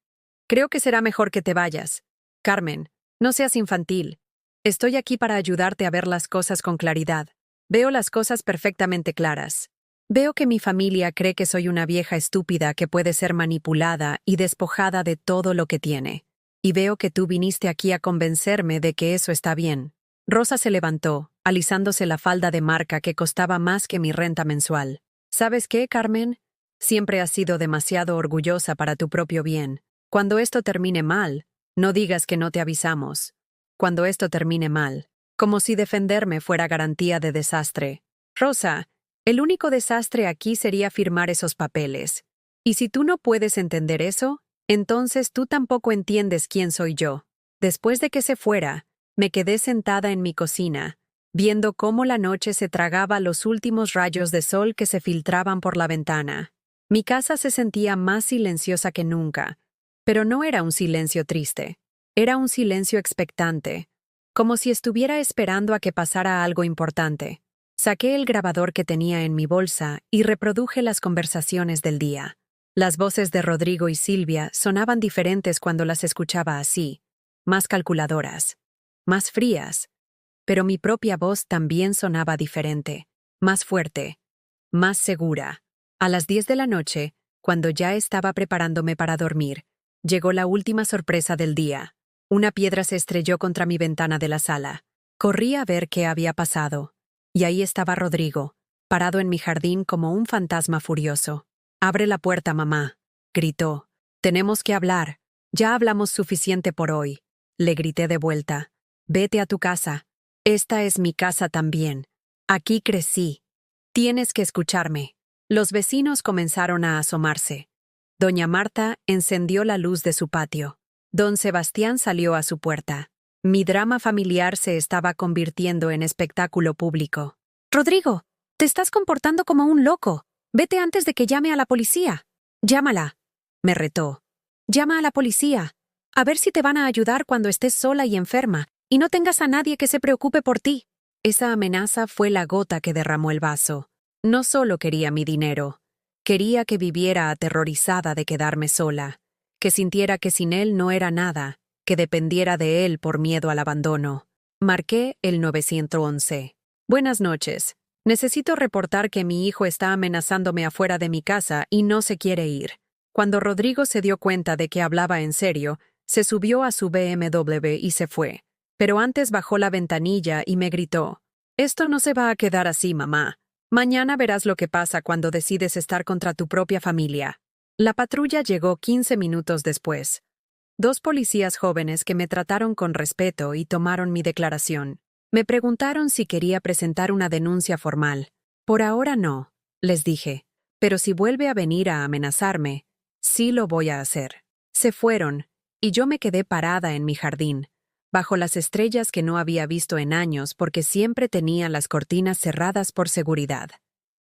creo que será mejor que te vayas. Carmen, no seas infantil. Estoy aquí para ayudarte a ver las cosas con claridad. Veo las cosas perfectamente claras. Veo que mi familia cree que soy una vieja estúpida que puede ser manipulada y despojada de todo lo que tiene. Y veo que tú viniste aquí a convencerme de que eso está bien. Rosa se levantó, alisándose la falda de marca que costaba más que mi renta mensual. ¿Sabes qué, Carmen? Siempre has sido demasiado orgullosa para tu propio bien. Cuando esto termine mal, no digas que no te avisamos. Cuando esto termine mal, como si defenderme fuera garantía de desastre. Rosa, el único desastre aquí sería firmar esos papeles. Y si tú no puedes entender eso, entonces tú tampoco entiendes quién soy yo. Después de que se fuera, me quedé sentada en mi cocina, viendo cómo la noche se tragaba los últimos rayos de sol que se filtraban por la ventana. Mi casa se sentía más silenciosa que nunca, pero no era un silencio triste, era un silencio expectante, como si estuviera esperando a que pasara algo importante. Saqué el grabador que tenía en mi bolsa y reproduje las conversaciones del día. Las voces de Rodrigo y Silvia sonaban diferentes cuando las escuchaba así, más calculadoras, más frías, pero mi propia voz también sonaba diferente, más fuerte, más segura. A las 10 de la noche, cuando ya estaba preparándome para dormir, llegó la última sorpresa del día. Una piedra se estrelló contra mi ventana de la sala. Corrí a ver qué había pasado. Y ahí estaba Rodrigo, parado en mi jardín como un fantasma furioso. «Abre la puerta, mamá», gritó. «Tenemos que hablar. Ya hablamos suficiente por hoy», le grité de vuelta. «Vete a tu casa. Esta es mi casa también. Aquí crecí. Tienes que escucharme». Los vecinos comenzaron a asomarse. Doña Marta encendió la luz de su patio. Don Sebastián salió a su puerta. Mi drama familiar se estaba convirtiendo en espectáculo público. «Rodrigo, te estás comportando como un loco. Vete antes de que llame a la policía». «Llámala», me retó. «Llama a la policía. A ver si te van a ayudar cuando estés sola y enferma, y no tengas a nadie que se preocupe por ti». Esa amenaza fue la gota que derramó el vaso. No solo quería mi dinero. Quería que viviera aterrorizada de quedarme sola, que sintiera que sin él no era nada, que dependiera de él por miedo al abandono. Marqué el 911. «Buenas noches. Necesito reportar que mi hijo está amenazándome afuera de mi casa y no se quiere ir». Cuando Rodrigo se dio cuenta de que hablaba en serio, se subió a su BMW y se fue. Pero antes bajó la ventanilla y me gritó: «Esto no se va a quedar así, mamá. Mañana verás lo que pasa cuando decides estar contra tu propia familia». La patrulla llegó 15 minutos después. 2 policías jóvenes que me trataron con respeto y tomaron mi declaración. Me preguntaron si quería presentar una denuncia formal. «Por ahora no», les dije, «pero si vuelve a venir a amenazarme, sí lo voy a hacer». Se fueron, y yo me quedé parada en mi jardín, bajo las estrellas que no había visto en años porque siempre tenía las cortinas cerradas por seguridad.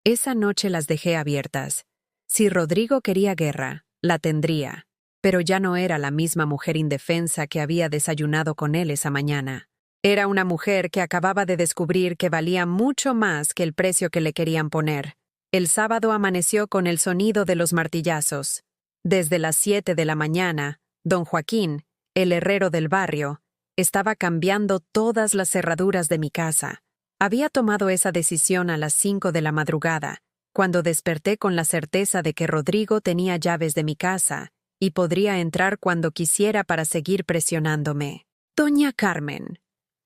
Esa noche las dejé abiertas. Si Rodrigo quería guerra, la tendría. Pero ya no era la misma mujer indefensa que había desayunado con él esa mañana. Era una mujer que acababa de descubrir que valía mucho más que el precio que le querían poner. El sábado amaneció con el sonido de los martillazos. Desde las 7 de la mañana, don Joaquín, el herrero del barrio, estaba cambiando todas las cerraduras de mi casa. Había tomado esa decisión a las 5 de la madrugada, cuando desperté con la certeza de que Rodrigo tenía llaves de mi casa y podría entrar cuando quisiera para seguir presionándome. «Doña Carmen»,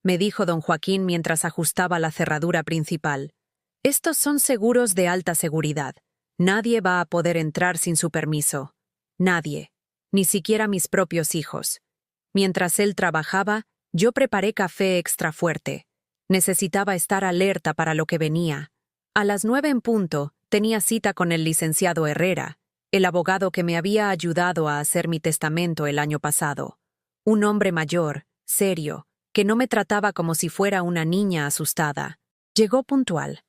me dijo don Joaquín mientras ajustaba la cerradura principal, «estos son seguros de alta seguridad. Nadie va a poder entrar sin su permiso. Nadie. Ni siquiera mis propios hijos». Mientras él trabajaba, yo preparé café extra fuerte. Necesitaba estar alerta para lo que venía. A las 9 en punto, tenía cita con el licenciado Herrera, el abogado que me había ayudado a hacer mi testamento el año pasado. Un hombre mayor, serio, que no me trataba como si fuera una niña asustada. Llegó puntual.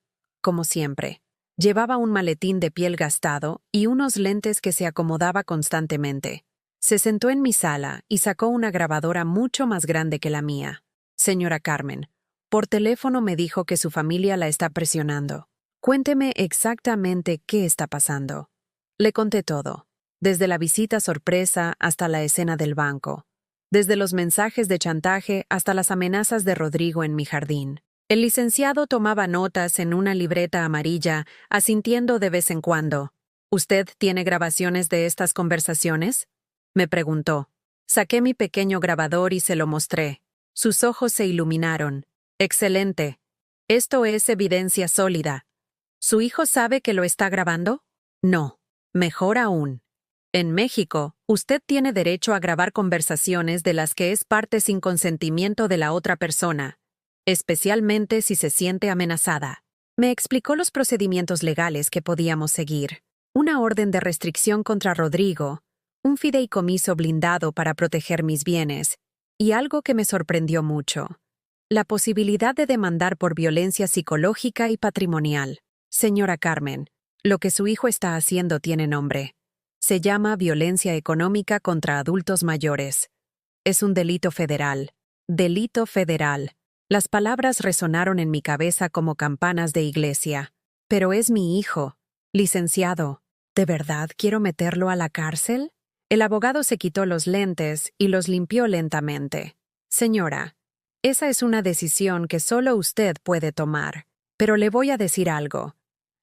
como siempre. Llevaba un maletín de piel gastado y unos lentes que se acomodaba constantemente. Se sentó en mi sala y sacó una grabadora mucho más grande que la mía. Señora Carmen, por teléfono me dijo que su familia la está presionando. Cuénteme exactamente qué está pasando. Le conté todo, desde la visita sorpresa hasta la escena del banco, desde los mensajes de chantaje hasta las amenazas de Rodrigo en mi jardín. El licenciado tomaba notas en una libreta amarilla, asintiendo de vez en cuando. ¿Usted tiene grabaciones de estas conversaciones?, me preguntó. Saqué mi pequeño grabador y se lo mostré. Sus ojos se iluminaron. Excelente. Esto es evidencia sólida. ¿Su hijo sabe que lo está grabando? No. Mejor aún. En México, usted tiene derecho a grabar conversaciones de las que es parte sin consentimiento de la otra persona, especialmente si se siente amenazada. Me explicó los procedimientos legales que podíamos seguir. Una orden de restricción contra Rodrigo, un fideicomiso blindado para proteger mis bienes, y algo que me sorprendió mucho: la posibilidad de demandar por violencia psicológica y patrimonial. Señora Carmen, lo que su hijo está haciendo tiene nombre. Se llama violencia económica contra adultos mayores. Es un delito federal. Delito federal. Las palabras resonaron en mi cabeza como campanas de iglesia. Pero es mi hijo, licenciado. ¿De verdad quiero meterlo a la cárcel? El abogado se quitó los lentes y los limpió lentamente. Señora, esa es una decisión que solo usted puede tomar. Pero le voy a decir algo.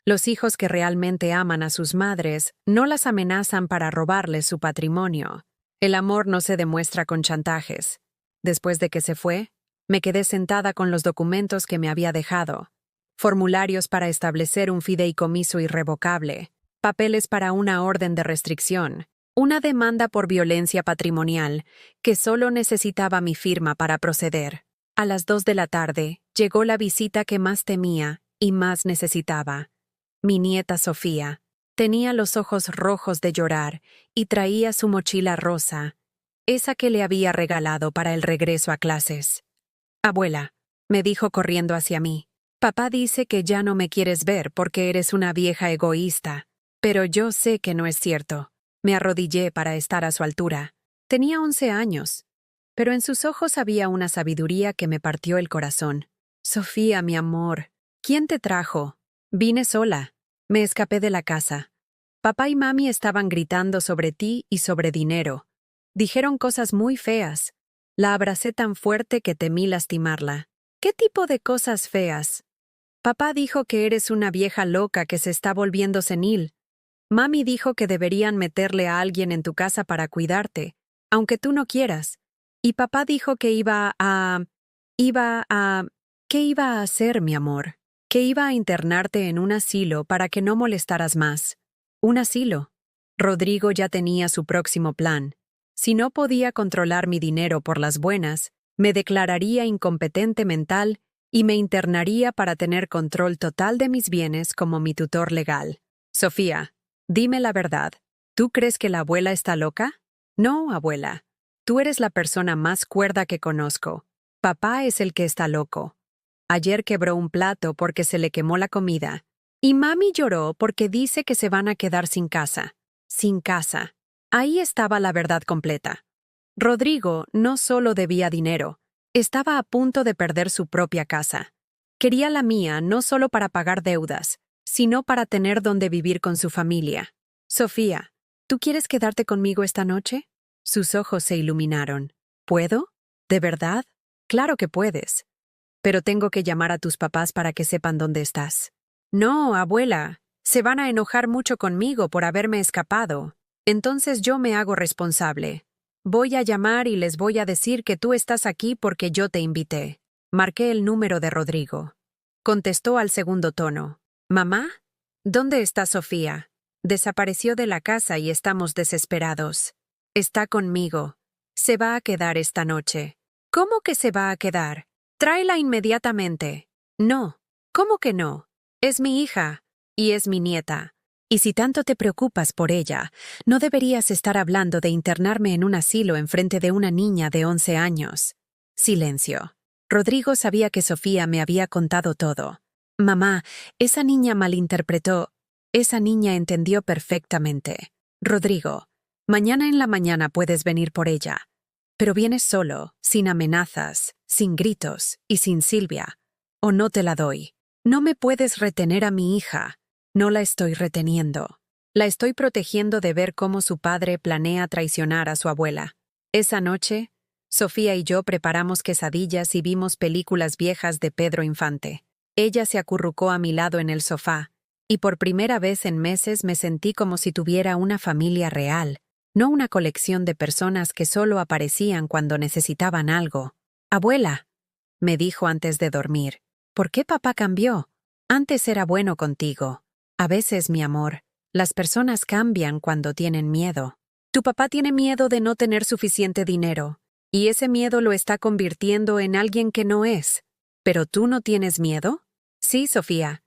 Los hijos que realmente aman a sus madres no las amenazan para robarles su patrimonio. El amor no se demuestra con chantajes. Después de que se fue, me quedé sentada con los documentos que me había dejado. Formularios para establecer un fideicomiso irrevocable, papeles para una orden de restricción, una demanda por violencia patrimonial que solo necesitaba mi firma para proceder. A las 2 de la tarde llegó la visita que más temía y más necesitaba. Mi nieta Sofía. Tenía los ojos rojos de llorar y traía su mochila rosa, esa que le había regalado para el regreso a clases. Abuela, me dijo corriendo hacia mí, papá dice que ya no me quieres ver porque eres una vieja egoísta, pero yo sé que no es cierto. Me arrodillé para estar a su altura. Tenía 11 años, pero en sus ojos había una sabiduría que me partió el corazón. Sofía, mi amor, ¿quién te trajo? Vine sola. Me escapé de la casa. Papá y mami estaban gritando sobre ti y sobre dinero. Dijeron cosas muy feas. La abracé tan fuerte que temí lastimarla. ¿Qué tipo de cosas feas? Papá dijo que eres una vieja loca que se está volviendo senil. Mami dijo que deberían meterle a alguien en tu casa para cuidarte, aunque tú no quieras. Y papá dijo que ¿Qué iba a hacer, mi amor? Que iba a internarte en un asilo para que no molestaras más. Un asilo. Rodrigo ya tenía su próximo plan. Si no podía controlar mi dinero por las buenas, me declararía incompetente mental y me internaría para tener control total de mis bienes como mi tutor legal. Sofía, dime la verdad. ¿Tú crees que la abuela está loca? No, abuela. Tú eres la persona más cuerda que conozco. Papá es el que está loco. Ayer quebró un plato porque se le quemó la comida. Y mami lloró porque dice que se van a quedar sin casa. Sin casa. Ahí estaba la verdad completa. Rodrigo no solo debía dinero, estaba a punto de perder su propia casa. Quería la mía no solo para pagar deudas, sino para tener donde vivir con su familia. Sofía, ¿tú quieres quedarte conmigo esta noche? Sus ojos se iluminaron. ¿Puedo? ¿De verdad? Claro que puedes. Pero tengo que llamar a tus papás para que sepan dónde estás. No, abuela, se van a enojar mucho conmigo por haberme escapado. Entonces yo me hago responsable. Voy a llamar y les voy a decir que tú estás aquí porque yo te invité. Marqué el número de Rodrigo. Contestó al segundo tono. ¿Mamá? ¿Dónde está Sofía? Desapareció de la casa y estamos desesperados. Está conmigo. Se va a quedar esta noche. ¿Cómo que se va a quedar? Tráela inmediatamente. No. ¿Cómo que no? Es mi hija y es mi nieta. Y si tanto te preocupas por ella, no deberías estar hablando de internarme en un asilo enfrente de una niña de 11 años. Silencio. Rodrigo sabía que Sofía me había contado todo. Mamá, esa niña malinterpretó. Esa niña entendió perfectamente. Rodrigo, mañana en la mañana puedes venir por ella. Pero vienes solo, sin amenazas, sin gritos y sin Silvia. O no te la doy. No me puedes retener a mi hija. No la estoy reteniendo. La estoy protegiendo de ver cómo su padre planea traicionar a su abuela. Esa noche, Sofía y yo preparamos quesadillas y vimos películas viejas de Pedro Infante. Ella se acurrucó a mi lado en el sofá, y por primera vez en meses me sentí como si tuviera una familia real, no una colección de personas que solo aparecían cuando necesitaban algo. Abuela, me dijo antes de dormir, ¿por qué papá cambió? Antes era bueno contigo. A veces, mi amor, las personas cambian cuando tienen miedo. Tu papá tiene miedo de no tener suficiente dinero, y ese miedo lo está convirtiendo en alguien que no es. ¿Pero tú no tienes miedo? Sí, Sofía.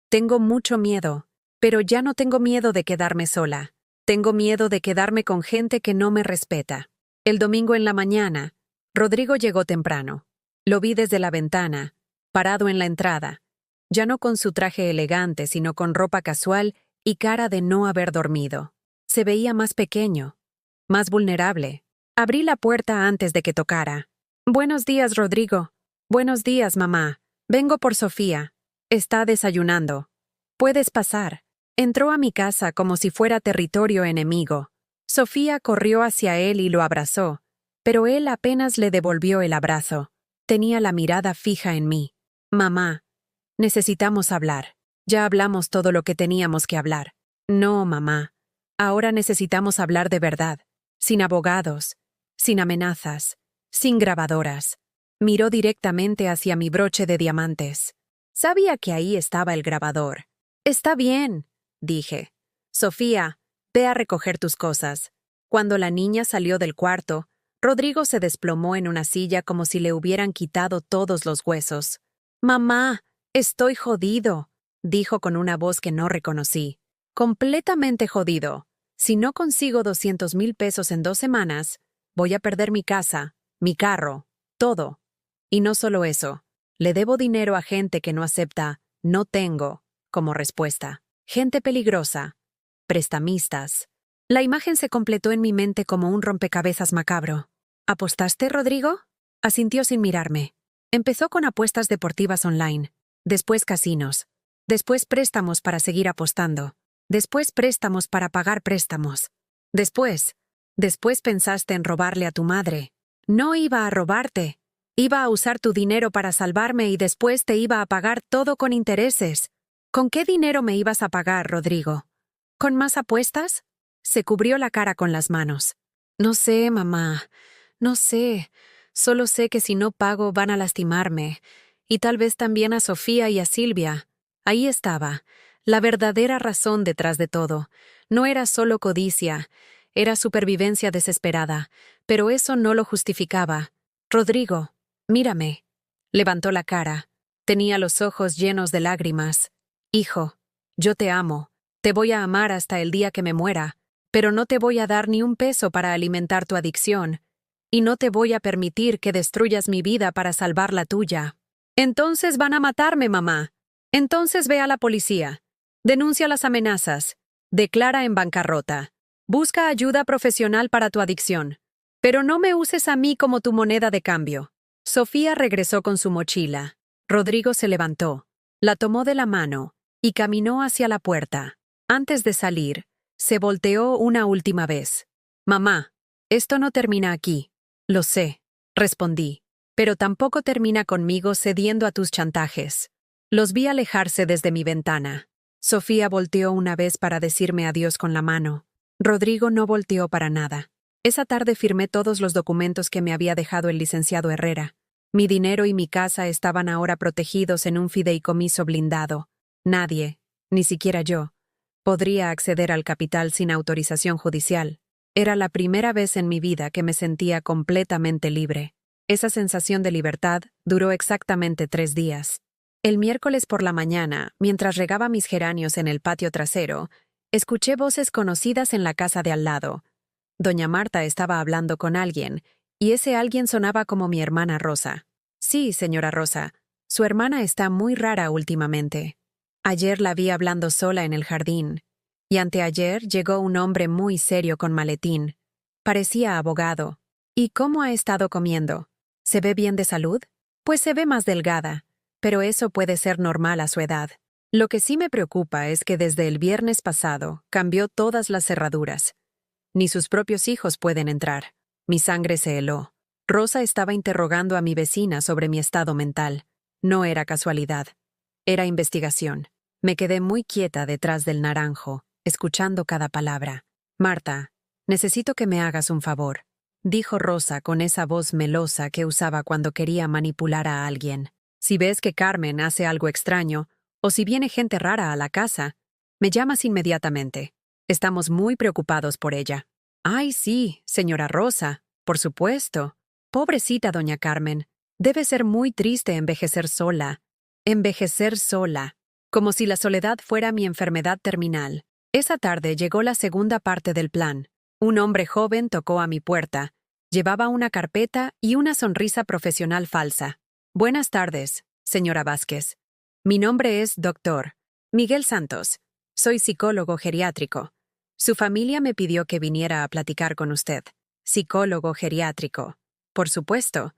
Tengo mucho miedo, pero ya no tengo miedo de quedarme sola. Tengo miedo de quedarme con gente que no me respeta. El domingo en la mañana, Rodrigo llegó temprano. Lo vi desde la ventana, parado en la entrada, ya no con su traje elegante, sino con ropa casual y cara de no haber dormido. Se veía más pequeño, más vulnerable. Abrí la puerta antes de que tocara. Buenos días, Rodrigo. Buenos días, mamá. Vengo por Sofía. Está desayunando. Puedes pasar. Entró a mi casa como si fuera territorio enemigo. Sofía corrió hacia él y lo abrazó, pero él apenas le devolvió el abrazo. Tenía la mirada fija en mí. Mamá, necesitamos hablar. Ya hablamos todo lo que teníamos que hablar. No, mamá. Ahora necesitamos hablar de verdad. Sin abogados, sin amenazas, sin grabadoras. Miró directamente hacia mi broche de diamantes. Sabía que ahí estaba el grabador. Está bien, dije. Sofía, ve a recoger tus cosas. Cuando la niña salió del cuarto, Rodrigo se desplomó en una silla como si le hubieran quitado todos los huesos. Mamá, estoy jodido, dijo con una voz que no reconocí. Completamente jodido. Si no consigo 200,000 pesos en 2 semanas, voy a perder mi casa, mi carro, todo. Y no solo eso, le debo dinero a gente que no acepta «no tengo» como respuesta. Gente peligrosa. Prestamistas. La imagen se completó en mi mente como un rompecabezas macabro. ¿Apostaste, Rodrigo? Asintió sin mirarme. Empezó con apuestas deportivas online, después casinos, después préstamos para seguir apostando, después préstamos para pagar préstamos. Después pensaste en robarle a tu madre. No iba a robarte. Iba a usar tu dinero para salvarme y después te iba a pagar todo con intereses. ¿Con qué dinero me ibas a pagar, Rodrigo? ¿Con más apuestas? Se cubrió la cara con las manos. No sé, mamá. No sé. Solo sé que si no pago van a lastimarme. Y tal vez también a Sofía y a Silvia. Ahí estaba. La verdadera razón detrás de todo. No era solo codicia. Era supervivencia desesperada. Pero eso no lo justificaba. Rodrigo, mírame. Levantó la cara. Tenía los ojos llenos de lágrimas. Hijo, yo te amo. Te voy a amar hasta el día que me muera, pero no te voy a dar ni un peso para alimentar tu adicción, y no te voy a permitir que destruyas mi vida para salvar la tuya. Entonces van a matarme, mamá. Entonces ve a la policía. Denuncia las amenazas. Declara en bancarrota. Busca ayuda profesional para tu adicción. Pero no me uses a mí como tu moneda de cambio. Sofía regresó con su mochila. Rodrigo se levantó, la tomó de la mano y caminó hacia la puerta. Antes de salir, se volteó una última vez. Mamá, esto no termina aquí. Lo sé, respondí, pero tampoco termina conmigo cediendo a tus chantajes. Los vi alejarse desde mi ventana. Sofía volteó una vez para decirme adiós con la mano. Rodrigo no volteó para nada. Esa tarde firmé todos los documentos que me había dejado el licenciado Herrera. Mi dinero y mi casa estaban ahora protegidos en un fideicomiso blindado. Nadie, ni siquiera yo, podría acceder al capital sin autorización judicial. Era la primera vez en mi vida que me sentía completamente libre. Esa sensación de libertad duró exactamente 3 días. El miércoles por la mañana, mientras regaba mis geranios en el patio trasero, escuché voces conocidas en la casa de al lado. Doña Marta estaba hablando con alguien, y ese alguien sonaba como mi hermana Rosa. Sí, señora Rosa, Su hermana está muy rara últimamente. Ayer la vi hablando sola en el jardín, y anteayer llegó un hombre muy serio con maletín. Parecía abogado. ¿Y cómo ha estado comiendo? ¿Se ve bien de salud? Pues se ve más delgada, pero eso puede ser normal a su edad. Lo que sí me preocupa es que desde el viernes pasado cambió todas las cerraduras. Ni sus propios hijos pueden entrar. Mi sangre se heló. Rosa estaba interrogando a mi vecina sobre mi estado mental. No era casualidad. Era investigación. Me quedé muy quieta detrás del naranjo, escuchando cada palabra. Marta, necesito que me hagas un favor, dijo Rosa con esa voz melosa que usaba cuando quería manipular a alguien. Si ves que Carmen hace algo extraño, o si viene gente rara a la casa, me llamas inmediatamente. Estamos muy preocupados por ella. Ay, sí, señora Rosa, por supuesto. Pobrecita doña Carmen. Debe ser muy triste envejecer sola. Envejecer sola. Como si la soledad fuera mi enfermedad terminal. Esa tarde llegó la segunda parte del plan. Un hombre joven tocó a mi puerta. Llevaba una carpeta y una sonrisa profesional falsa. Buenas tardes, señora Vázquez. Mi nombre es Dr. Miguel Santos. Soy psicólogo geriátrico. Su familia me pidió que viniera a platicar con usted. Psicólogo geriátrico. Por supuesto.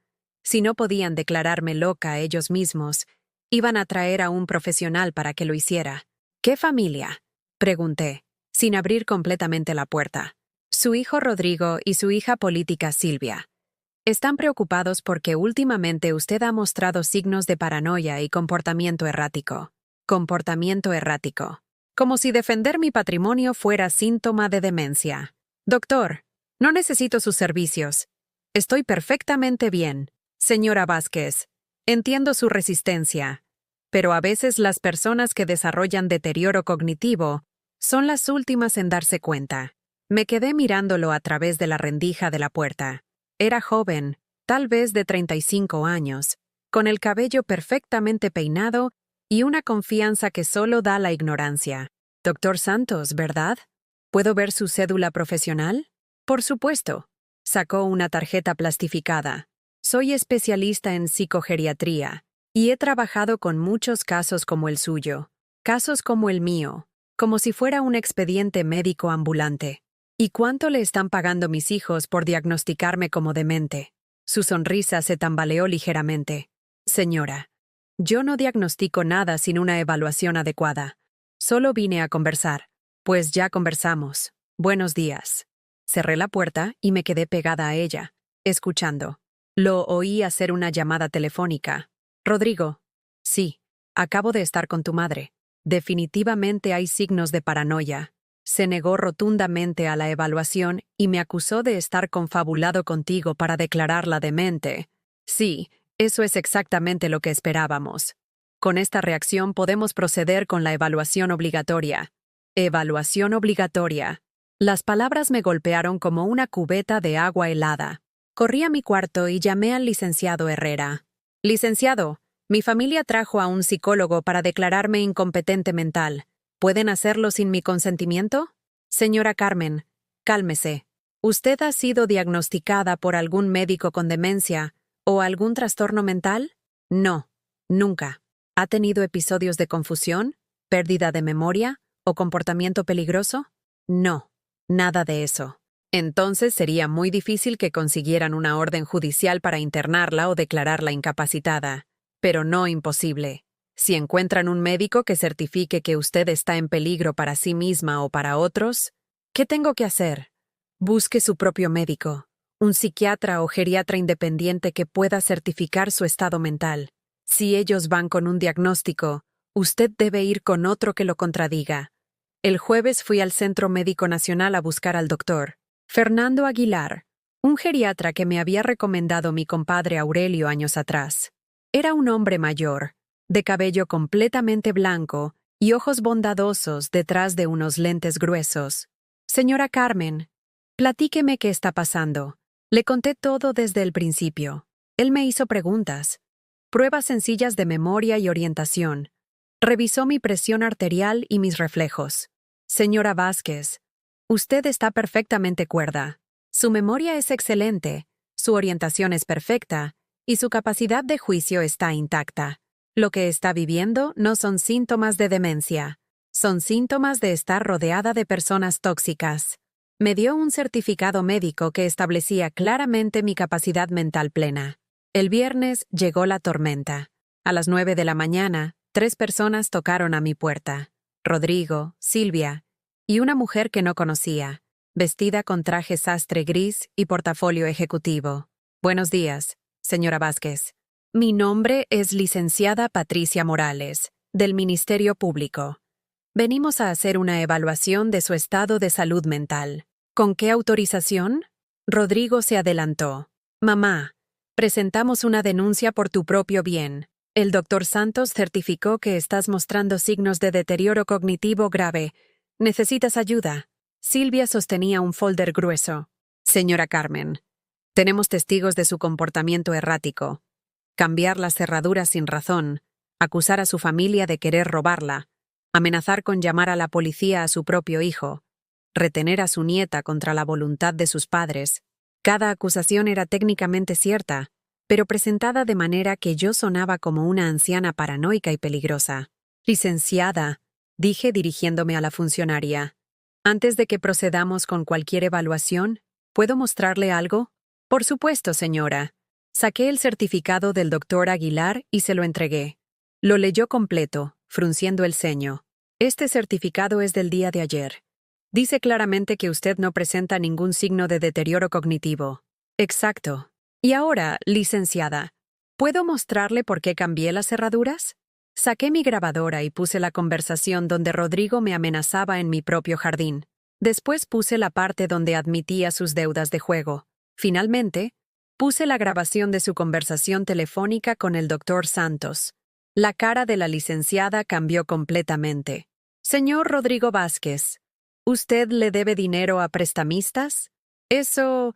Si no podían declararme loca ellos mismos, iban a traer a un profesional para que lo hiciera. ¿Qué familia? Pregunté, sin abrir completamente la puerta. Su hijo Rodrigo y su hija política Silvia. Están preocupados porque últimamente usted ha mostrado signos de paranoia y comportamiento errático. Comportamiento errático. Como si defender mi patrimonio fuera síntoma de demencia. Doctor, no necesito sus servicios. Estoy perfectamente bien. Señora Vázquez, entiendo su resistencia, pero a veces las personas que desarrollan deterioro cognitivo son las últimas en darse cuenta. Me quedé mirándolo a través de la rendija de la puerta. Era joven, tal vez de 35 años, con el cabello perfectamente peinado y una confianza que solo da la ignorancia. Doctor Santos, ¿verdad? ¿Puedo ver su cédula profesional? Por supuesto. Sacó una tarjeta plastificada. Soy especialista en psicogeriatría y he trabajado con muchos casos como el suyo, casos como el mío, como si fuera un expediente médico ambulante. ¿Y cuánto le están pagando mis hijos por diagnosticarme como demente? Su sonrisa se tambaleó ligeramente. Señora, yo no diagnostico nada sin una evaluación adecuada. Solo vine a conversar. Pues ya conversamos. Buenos días. Cerré la puerta y me quedé pegada a ella, escuchando. Lo oí hacer una llamada telefónica. Rodrigo. Sí, acabo de estar con tu madre. Definitivamente hay signos de paranoia. Se negó rotundamente a la evaluación y me acusó de estar confabulado contigo para declararla demente. Sí, eso es exactamente lo que esperábamos. Con esta reacción podemos proceder con la evaluación obligatoria. Evaluación obligatoria. Las palabras me golpearon como una cubeta de agua helada. Corrí a mi cuarto y llamé al licenciado Herrera. Licenciado, mi familia trajo a un psicólogo para declararme incompetente mental. ¿Pueden hacerlo sin mi consentimiento? Señora Carmen, cálmese. ¿Usted ha sido diagnosticada por algún médico con demencia o algún trastorno mental? No, nunca. ¿Ha tenido episodios de confusión, pérdida de memoria o comportamiento peligroso? No, nada de eso. Entonces sería muy difícil que consiguieran una orden judicial para internarla o declararla incapacitada. Pero no imposible. Si encuentran un médico que certifique que usted está en peligro para sí misma o para otros, ¿qué tengo que hacer? Busque su propio médico, un psiquiatra o geriatra independiente que pueda certificar su estado mental. Si ellos van con un diagnóstico, usted debe ir con otro que lo contradiga. El jueves fui al Centro Médico Nacional a buscar al doctor Fernando Aguilar, un geriatra que me había recomendado mi compadre Aurelio años atrás. Era un hombre mayor, de cabello completamente blanco y ojos bondadosos detrás de unos lentes gruesos. Señora Carmen, platíqueme qué está pasando. Le conté todo desde el principio. Él me hizo preguntas, pruebas sencillas de memoria y orientación. Revisó mi presión arterial y mis reflejos. Señora Vázquez, usted está perfectamente cuerda. Su memoria es excelente, su orientación es perfecta y su capacidad de juicio está intacta. Lo que está viviendo no son síntomas de demencia. Son síntomas de estar rodeada de personas tóxicas. Me dio un certificado médico que establecía claramente mi capacidad mental plena. El viernes llegó la tormenta. A las 9 de la mañana, 3 personas tocaron a mi puerta. Rodrigo, Silvia y una mujer que no conocía, vestida con traje sastre gris y portafolio ejecutivo. Buenos días, señora Vázquez. Mi nombre es licenciada Patricia Morales, del Ministerio Público. Venimos a hacer una evaluación de su estado de salud mental. ¿Con qué autorización? Rodrigo se adelantó. Mamá, presentamos una denuncia por tu propio bien. El doctor Santos certificó que estás mostrando signos de deterioro cognitivo grave. ¿Necesitas ayuda? Silvia sostenía un folder grueso. Señora Carmen, tenemos testigos de su comportamiento errático. Cambiar las cerraduras sin razón, acusar a su familia de querer robarla, amenazar con llamar a la policía a su propio hijo, retener a su nieta contra la voluntad de sus padres. Cada acusación era técnicamente cierta, pero presentada de manera que yo sonaba como una anciana paranoica y peligrosa. Licenciada, dije dirigiéndome a la funcionaria. Antes de que procedamos con cualquier evaluación, ¿puedo mostrarle algo? Por supuesto, señora. Saqué el certificado del doctor Aguilar y se lo entregué. Lo leyó completo, frunciendo el ceño. Este certificado es del día de ayer. Dice claramente que usted no presenta ningún signo de deterioro cognitivo. Exacto. Y ahora, licenciada, ¿puedo mostrarle por qué cambié las cerraduras? Saqué mi grabadora y puse la conversación donde Rodrigo me amenazaba en mi propio jardín. Después puse la parte donde admitía sus deudas de juego. Finalmente, puse la grabación de su conversación telefónica con el doctor Santos. La cara de la licenciada cambió completamente. Señor Rodrigo Vázquez, ¿usted le debe dinero a prestamistas? Eso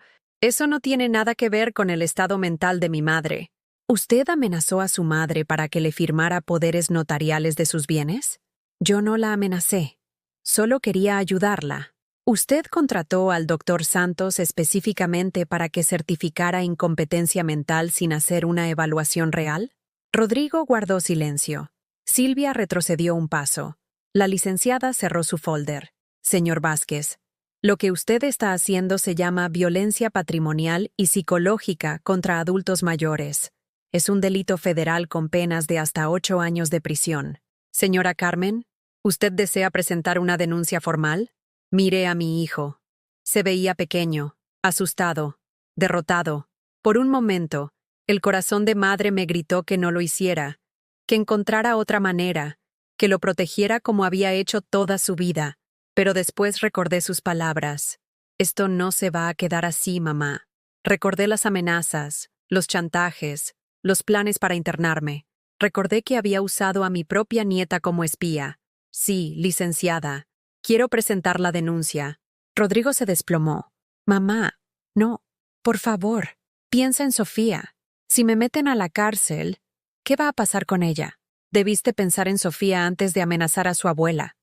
no tiene nada que ver con el estado mental de mi madre. ¿Usted amenazó a su madre para que le firmara poderes notariales de sus bienes? Yo no la amenacé. Solo quería ayudarla. ¿Usted contrató al doctor Santos específicamente para que certificara incompetencia mental sin hacer una evaluación real? Rodrigo guardó silencio. Silvia retrocedió un paso. La licenciada cerró su folder. Señor Vázquez, lo que usted está haciendo se llama violencia patrimonial y psicológica contra adultos mayores. Es un delito federal con penas de hasta 8 años de prisión. Señora Carmen, ¿usted desea presentar una denuncia formal? Miré a mi hijo. Se veía pequeño, asustado, derrotado. Por un momento, el corazón de madre me gritó que no lo hiciera, que encontrara otra manera, que lo protegiera como había hecho toda su vida. Pero después recordé sus palabras. Esto no se va a quedar así, mamá. Recordé las amenazas, los chantajes, los planes para internarme. Recordé que había usado a mi propia nieta como espía. Sí, licenciada. Quiero presentar la denuncia. Rodrigo se desplomó. Mamá, no, por favor, piensa en Sofía. Si me meten a la cárcel, ¿qué va a pasar con ella? Debiste pensar en Sofía antes de amenazar a su abuela.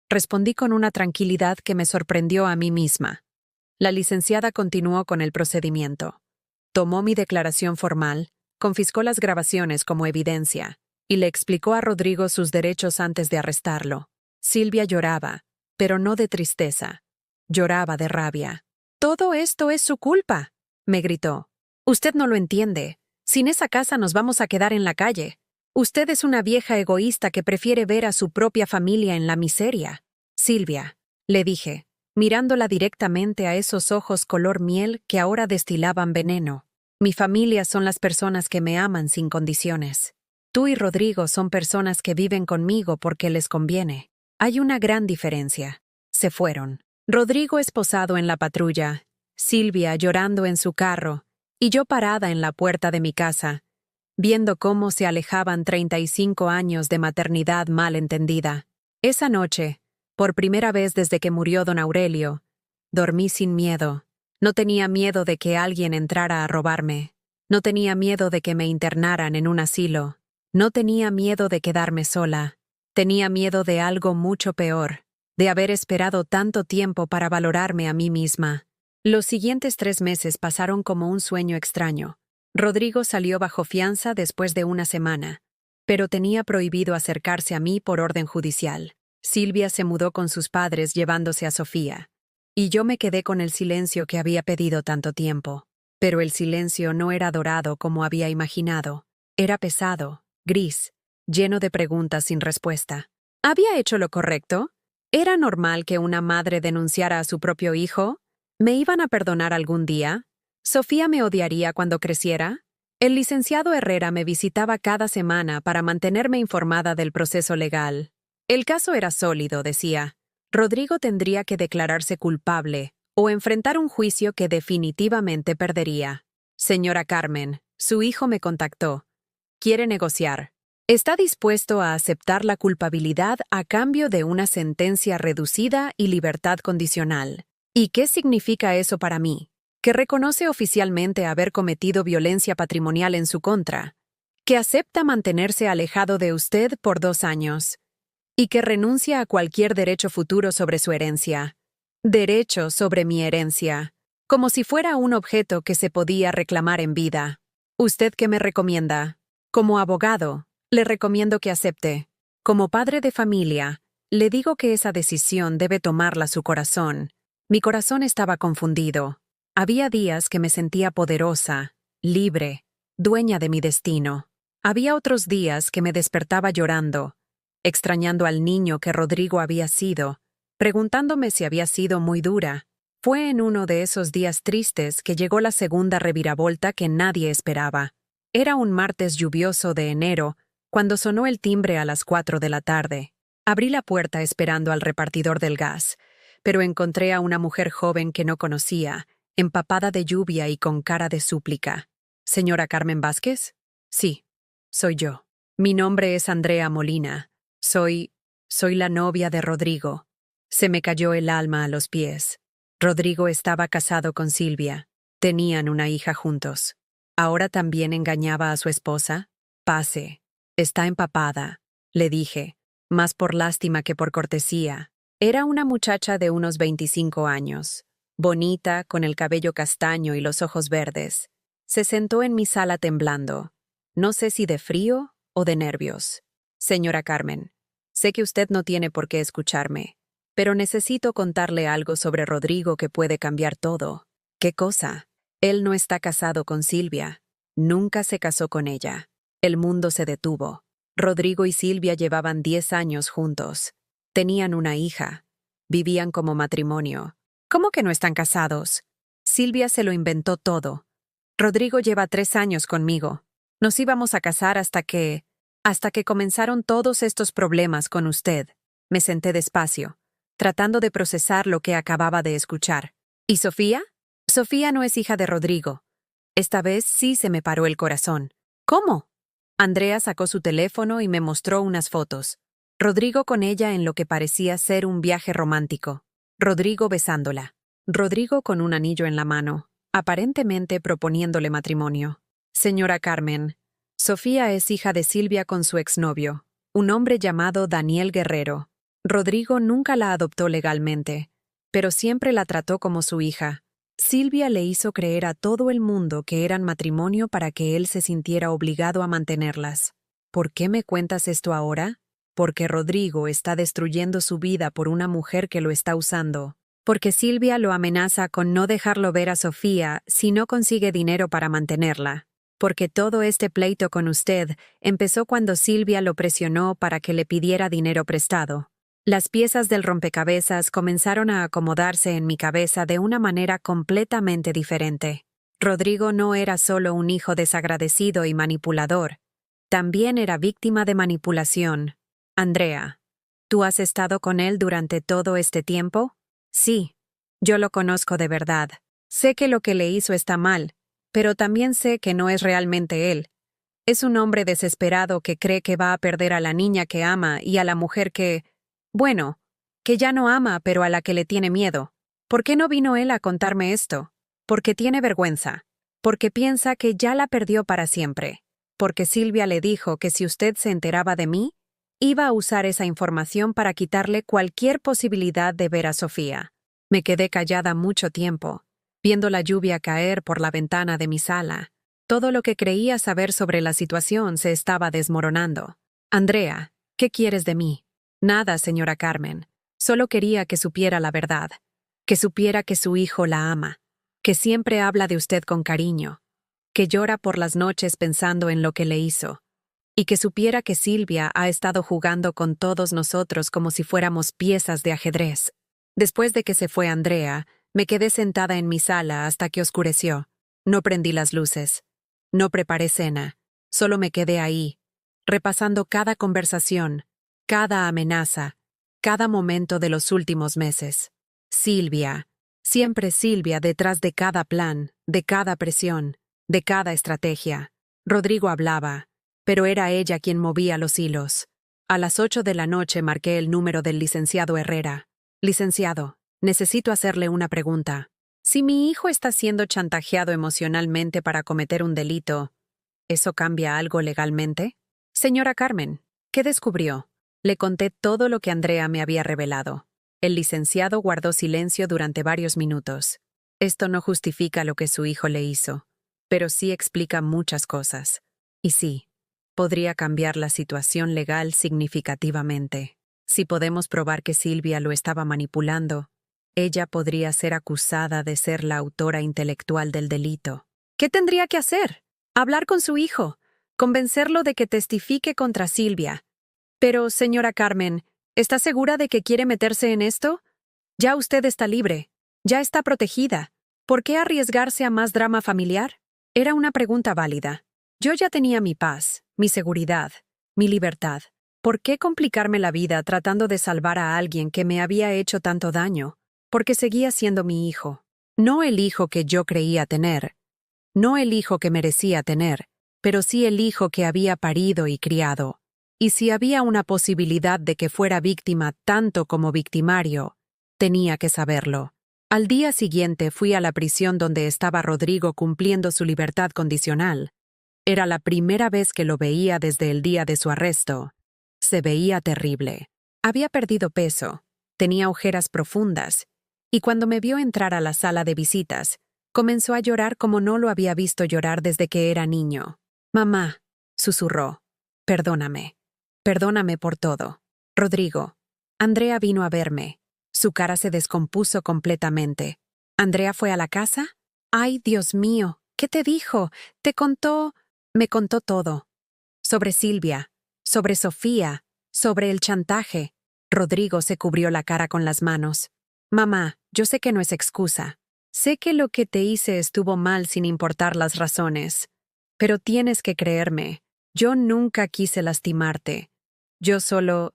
Respondí con una tranquilidad que me sorprendió a mí misma. La licenciada continuó con el procedimiento. Tomó mi declaración formal, confiscó las grabaciones como evidencia, y le explicó a Rodrigo sus derechos antes de arrestarlo. Silvia lloraba, pero no de tristeza. Lloraba de rabia. «Todo esto es su culpa», me gritó. «Usted no lo entiende. Sin esa casa nos vamos a quedar en la calle. Usted es una vieja egoísta que prefiere ver a su propia familia en la miseria». «Silvia», le dije, mirándola directamente a esos ojos color miel que ahora destilaban veneno. «Mi familia son las personas que me aman sin condiciones. Tú y Rodrigo son personas que viven conmigo porque les conviene. Hay una gran diferencia». Se fueron. Rodrigo esposado en la patrulla, Silvia llorando en su carro, y yo parada en la puerta de mi casa, viendo cómo se alejaban 35 años de maternidad mal entendida. Esa noche, por primera vez desde que murió don Aurelio, dormí sin miedo. No tenía miedo de que alguien entrara a robarme. No tenía miedo de que me internaran en un asilo. No tenía miedo de quedarme sola. Tenía miedo de algo mucho peor, de haber esperado tanto tiempo para valorarme a mí misma. Los siguientes 3 meses pasaron como un sueño extraño. Rodrigo salió bajo fianza después de una semana, pero tenía prohibido acercarse a mí por orden judicial. Silvia se mudó con sus padres llevándose a Sofía. Y yo me quedé con el silencio que había pedido tanto tiempo. Pero el silencio no era dorado como había imaginado. Era pesado, gris, lleno de preguntas sin respuesta. ¿Había hecho lo correcto? ¿Era normal que una madre denunciara a su propio hijo? ¿Me iban a perdonar algún día? ¿Sofía me odiaría cuando creciera? El licenciado Herrera me visitaba cada semana para mantenerme informada del proceso legal. El caso era sólido, decía. Rodrigo tendría que declararse culpable o enfrentar un juicio que definitivamente perdería. Señora Carmen, su hijo me contactó. Quiere negociar. Está dispuesto a aceptar la culpabilidad a cambio de una sentencia reducida y libertad condicional. ¿Y qué significa eso para mí? Que reconoce oficialmente haber cometido violencia patrimonial en su contra, que acepta mantenerse alejado de usted por 2 años, y que renuncia a cualquier derecho futuro sobre su herencia. Derecho sobre mi herencia, como si fuera un objeto que se podía reclamar en vida. ¿Usted qué me recomienda? Como abogado, le recomiendo que acepte. Como padre de familia, le digo que esa decisión debe tomarla su corazón. Mi corazón estaba confundido. Había días que me sentía poderosa, libre, dueña de mi destino. Había otros días que me despertaba llorando, extrañando al niño que Rodrigo había sido, preguntándome si había sido muy dura. Fue en uno de esos días tristes que llegó la segunda reviravolta que nadie esperaba. Era un martes lluvioso de enero, cuando sonó el timbre a las 4 de la tarde. Abrí la puerta esperando al repartidor del gas, pero encontré a una mujer joven que no conocía, empapada de lluvia y con cara de súplica. ¿Señora Carmen Vázquez? Sí, soy yo. Mi nombre es Andrea Molina. Soy la novia de Rodrigo. Se me cayó el alma a los pies. Rodrigo estaba casado con Silvia. Tenían una hija juntos. ¿Ahora también engañaba a su esposa? Pase. Está empapada, le dije, más por lástima que por cortesía. Era una muchacha de unos 25 años, bonita, con el cabello castaño y los ojos verdes. Se sentó en mi sala temblando. No sé si de frío o de nervios. Señora Carmen, sé que usted no tiene por qué escucharme, pero necesito contarle algo sobre Rodrigo que puede cambiar todo. ¿Qué cosa? Él no está casado con Silvia. Nunca se casó con ella. El mundo se detuvo. Rodrigo y Silvia llevaban 10 años juntos. Tenían una hija. Vivían como matrimonio. ¿Cómo que no están casados? Silvia se lo inventó todo. Rodrigo lleva 3 años conmigo. Nos íbamos a casar hasta que comenzaron todos estos problemas con usted. Me senté despacio, tratando de procesar lo que acababa de escuchar. ¿Y Sofía? Sofía no es hija de Rodrigo. Esta vez sí se me paró el corazón. ¿Cómo? Andrea sacó su teléfono y me mostró unas fotos. Rodrigo con ella en lo que parecía ser un viaje romántico. Rodrigo besándola. Rodrigo con un anillo en la mano, aparentemente proponiéndole matrimonio. Señora Carmen, Sofía es hija de Silvia con su exnovio, un hombre llamado Daniel Guerrero. Rodrigo nunca la adoptó legalmente, pero siempre la trató como su hija. Silvia le hizo creer a todo el mundo que eran matrimonio para que él se sintiera obligado a mantenerlas. ¿Por qué me cuentas esto ahora? Porque Rodrigo está destruyendo su vida por una mujer que lo está usando. Porque Silvia lo amenaza con no dejarlo ver a Sofía si no consigue dinero para mantenerla. Porque todo este pleito con usted empezó cuando Silvia lo presionó para que le pidiera dinero prestado. Las piezas del rompecabezas comenzaron a acomodarse en mi cabeza de una manera completamente diferente. Rodrigo no era solo un hijo desagradecido y manipulador, también era víctima de manipulación. Andrea, ¿tú has estado con él durante todo este tiempo? Sí, yo lo conozco de verdad. Sé que lo que le hizo está mal, pero también sé que no es realmente él. Es un hombre desesperado que cree que va a perder a la niña que ama y a la mujer que ya no ama, pero a la que le tiene miedo. ¿Por qué no vino él a contarme esto? Porque tiene vergüenza. Porque piensa que ya la perdió para siempre. Porque Silvia le dijo que si usted se enteraba de mí, iba a usar esa información para quitarle cualquier posibilidad de ver a Sofía. Me quedé callada mucho tiempo, viendo la lluvia caer por la ventana de mi sala. Todo lo que creía saber sobre la situación se estaba desmoronando. Andrea, ¿qué quieres de mí? Nada, señora Carmen. Solo quería que supiera la verdad. Que supiera que su hijo la ama. Que siempre habla de usted con cariño. Que llora por las noches pensando en lo que le hizo. Y que supiera que Silvia ha estado jugando con todos nosotros como si fuéramos piezas de ajedrez. Después de que se fue Andrea, me quedé sentada en mi sala hasta que oscureció. No prendí las luces. No preparé cena. Solo me quedé ahí, repasando cada conversación, cada amenaza, cada momento de los últimos meses. Silvia, siempre Silvia detrás de cada plan, de cada presión, de cada estrategia. Rodrigo hablaba, pero era ella quien movía los hilos. A las 8 de la noche marqué el número del licenciado Herrera. Licenciado, necesito hacerle una pregunta. Si mi hijo está siendo chantajeado emocionalmente para cometer un delito, ¿eso cambia algo legalmente? Señora Carmen, ¿qué descubrió? Le conté todo lo que Andrea me había revelado. El licenciado guardó silencio durante varios minutos. Esto no justifica lo que su hijo le hizo, pero sí explica muchas cosas. Y sí, podría cambiar la situación legal significativamente. Si podemos probar que Silvia lo estaba manipulando, ella podría ser acusada de ser la autora intelectual del delito. ¿Qué tendría que hacer? Hablar con su hijo, convencerlo de que testifique contra Silvia. Pero, señora Carmen, ¿está segura de que quiere meterse en esto? Ya usted está libre, ya está protegida. ¿Por qué arriesgarse a más drama familiar? Era una pregunta válida. Yo ya tenía mi paz, mi seguridad, mi libertad. ¿Por qué complicarme la vida tratando de salvar a alguien que me había hecho tanto daño? Porque seguía siendo mi hijo. No el hijo que yo creía tener. No el hijo que merecía tener, pero sí el hijo que había parido y criado. Y si había una posibilidad de que fuera víctima tanto como victimario, tenía que saberlo. Al día siguiente fui a la prisión donde estaba Rodrigo cumpliendo su libertad condicional. Era la primera vez que lo veía desde el día de su arresto. Se veía terrible. Había perdido peso, tenía ojeras profundas, y cuando me vio entrar a la sala de visitas, comenzó a llorar como no lo había visto llorar desde que era niño. «Mamá», susurró, «perdóname. Perdóname por todo. Rodrigo». Andrea vino a verme. Su cara se descompuso completamente. «¿Andrea fue a la casa?» «Ay, Dios mío, ¿qué te dijo? ¿Te contó?» Me contó todo. Sobre Silvia, sobre Sofía, sobre el chantaje. Rodrigo se cubrió la cara con las manos. «Mamá, yo sé que no es excusa. Sé que lo que te hice estuvo mal sin importar las razones. Pero tienes que creerme. Yo nunca quise lastimarte. Yo solo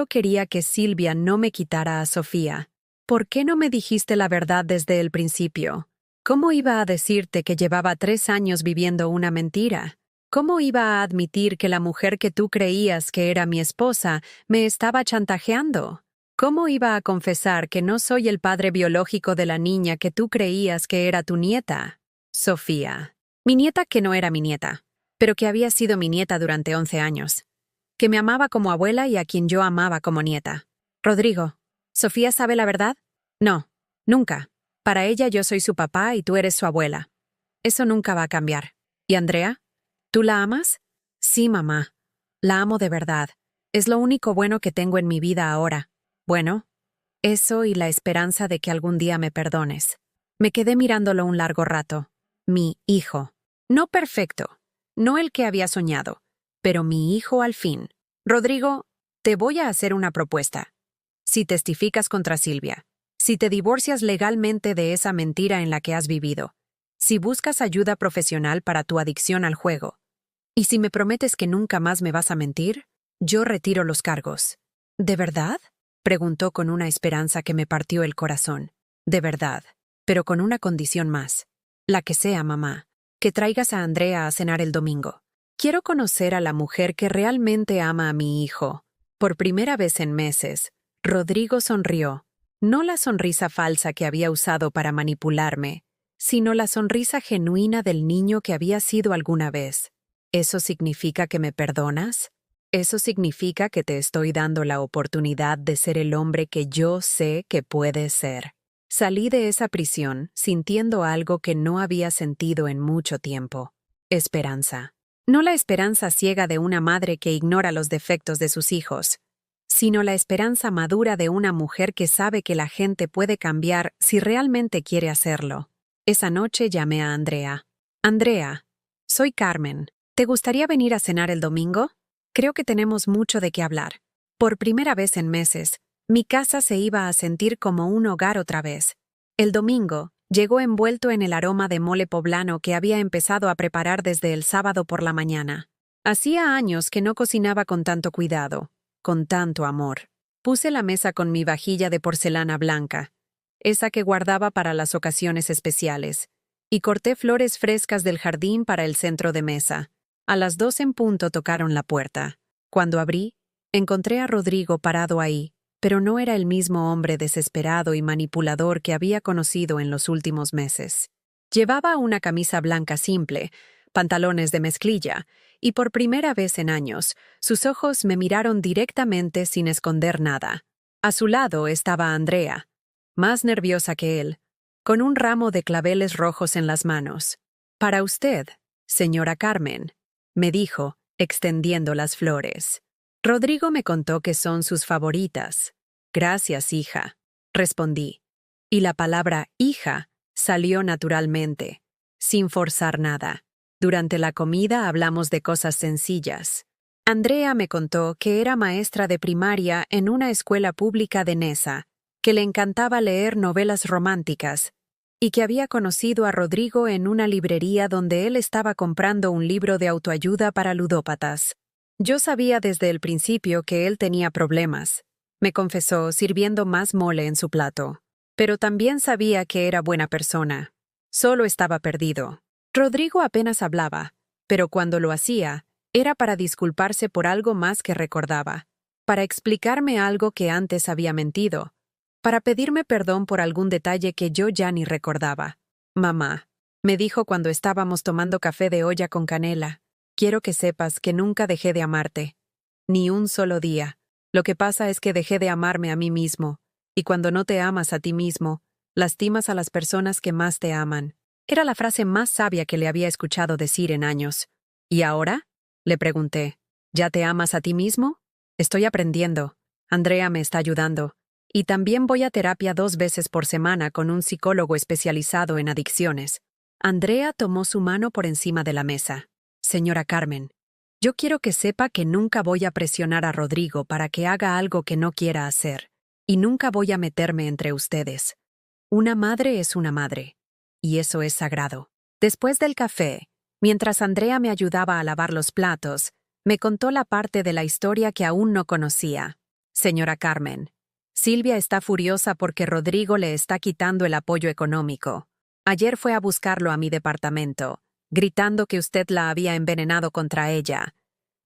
quería que Silvia no me quitara a Sofía. ¿Por qué no me dijiste la verdad desde el principio? ¿Cómo iba a decirte que llevaba 3 años viviendo una mentira? ¿Cómo iba a admitir que la mujer que tú creías que era mi esposa me estaba chantajeando? ¿Cómo iba a confesar que no soy el padre biológico de la niña que tú creías que era tu nieta? Sofía. Mi nieta que no era mi nieta, pero que había sido mi nieta durante 11 años. Que me amaba como abuela y a quien yo amaba como nieta. Rodrigo, ¿Sofía sabe la verdad? No, nunca. Para ella yo soy su papá y tú eres su abuela. Eso nunca va a cambiar. ¿Y Andrea? ¿Tú la amas? Sí, mamá. La amo de verdad. Es lo único bueno que tengo en mi vida ahora. Bueno, eso y la esperanza de que algún día me perdones. Me quedé mirándolo un largo rato. Mi hijo. No perfecto. No el que había soñado. Pero mi hijo al fin. Rodrigo, te voy a hacer una propuesta. Si testificas contra Silvia, si te divorcias legalmente de esa mentira en la que has vivido, si buscas ayuda profesional para tu adicción al juego, y si me prometes que nunca más me vas a mentir, yo retiro los cargos. ¿De verdad?, preguntó con una esperanza que me partió el corazón. De verdad, pero con una condición más. La que sea, mamá, que traigas a Andrea a cenar el domingo. Quiero conocer a la mujer que realmente ama a mi hijo. Por primera vez en meses, Rodrigo sonrió. No la sonrisa falsa que había usado para manipularme, sino la sonrisa genuina del niño que había sido alguna vez. ¿Eso significa que me perdonas? ¿Eso significa que te estoy dando la oportunidad de ser el hombre que yo sé que puedes ser? Salí de esa prisión sintiendo algo que no había sentido en mucho tiempo. esperanza. No la esperanza ciega de una madre que ignora los defectos de sus hijos, sino la esperanza madura de una mujer que sabe que la gente puede cambiar si realmente quiere hacerlo. Esa noche llamé a Andrea. Andrea, soy Carmen. ¿Te gustaría venir a cenar el domingo? Creo que tenemos mucho de qué hablar. Por primera vez en meses, mi casa se iba a sentir como un hogar otra vez. El domingo llegó envuelto en el aroma de mole poblano que había empezado a preparar desde el sábado por la mañana. Hacía años que no cocinaba con tanto cuidado, con tanto amor. Puse la mesa con mi vajilla de porcelana blanca, esa que guardaba para las ocasiones especiales, y corté flores frescas del jardín para el centro de mesa. A las 2 en punto tocaron la puerta. Cuando abrí, encontré a Rodrigo parado ahí, pero no era el mismo hombre desesperado y manipulador que había conocido en los últimos meses. Llevaba una camisa blanca simple, pantalones de mezclilla, y por primera vez en años, sus ojos me miraron directamente sin esconder nada. A su lado estaba Andrea, más nerviosa que él, con un ramo de claveles rojos en las manos. «Para usted, señora Carmen», me dijo, extendiendo las flores. Rodrigo me contó que son sus favoritas. «Gracias, hija», respondí. Y la palabra hija salió naturalmente, sin forzar nada. Durante la comida hablamos de cosas sencillas. Andrea me contó que era maestra de primaria en una escuela pública de Nesa, que le encantaba leer novelas románticas, y que había conocido a Rodrigo en una librería donde él estaba comprando un libro de autoayuda para ludópatas. Yo sabía desde el principio que él tenía problemas, me confesó sirviendo más mole en su plato. Pero también sabía que era buena persona. Solo estaba perdido. Rodrigo apenas hablaba, pero cuando lo hacía, era para disculparse por algo más que recordaba, para explicarme algo que antes había mentido, para pedirme perdón por algún detalle que yo ya ni recordaba. «Mamá», me dijo cuando estábamos tomando café de olla con canela, «quiero que sepas que nunca dejé de amarte. Ni un solo día. Lo que pasa es que dejé de amarme a mí mismo, y cuando no te amas a ti mismo, lastimas a las personas que más te aman». Era la frase más sabia que le había escuchado decir en años. «¿Y ahora?», le pregunté. «¿Ya te amas a ti mismo?». «Estoy aprendiendo. Andrea me está ayudando. Y también voy a terapia 2 veces por semana con un psicólogo especializado en adicciones». Andrea tomó su mano por encima de la mesa. «Señora Carmen, yo quiero que sepa que nunca voy a presionar a Rodrigo para que haga algo que no quiera hacer. Y nunca voy a meterme entre ustedes. Una madre es una madre. Y eso es sagrado». Después del café, mientras Andrea me ayudaba a lavar los platos, me contó la parte de la historia que aún no conocía. «Señora Carmen, Silvia está furiosa porque Rodrigo le está quitando el apoyo económico. Ayer fue a buscarlo a mi departamento, gritando que usted la había envenenado contra ella,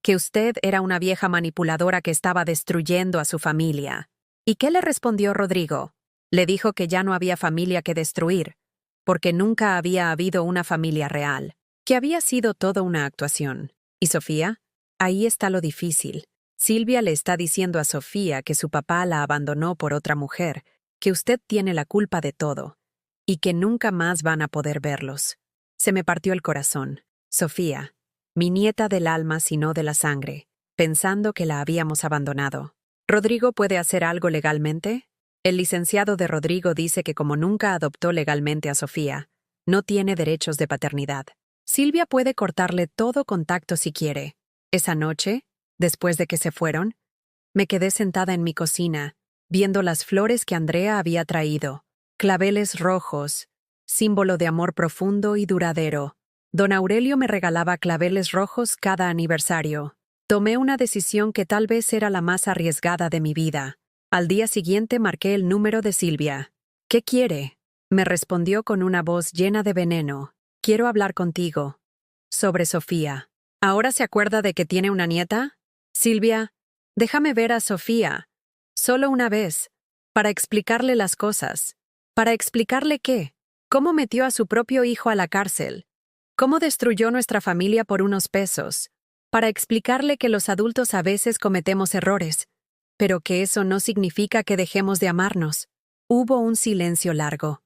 que usted era una vieja manipuladora que estaba destruyendo a su familia». ¿Y qué le respondió Rodrigo? Le dijo que ya no había familia que destruir, porque nunca había habido una familia real, que había sido todo una actuación. ¿Y Sofía? Ahí está lo difícil. Silvia le está diciendo a Sofía que su papá la abandonó por otra mujer, que usted tiene la culpa de todo, y que nunca más van a poder verlos. Se me partió el corazón. Sofía, mi nieta del alma si no de la sangre, pensando que la habíamos abandonado. ¿Rodrigo puede hacer algo legalmente? El licenciado de Rodrigo dice que como nunca adoptó legalmente a Sofía, no tiene derechos de paternidad. Silvia puede cortarle todo contacto si quiere. Esa noche, después de que se fueron, me quedé sentada en mi cocina, viendo las flores que Andrea había traído, claveles rojos, símbolo de amor profundo y duradero. Don Aurelio me regalaba claveles rojos cada aniversario. Tomé una decisión que tal vez era la más arriesgada de mi vida. Al día siguiente marqué el número de Silvia. «¿Qué quiere?», me respondió con una voz llena de veneno. «Quiero hablar contigo. Sobre Sofía. ¿Ahora se acuerda de que tiene una nieta? Silvia, déjame ver a Sofía. Solo una vez. Para explicarle las cosas. Para explicarle qué. Cómo metió a su propio hijo a la cárcel. Cómo destruyó nuestra familia por unos pesos. Para explicarle que los adultos a veces cometemos errores, pero que eso no significa que dejemos de amarnos». Hubo un silencio largo.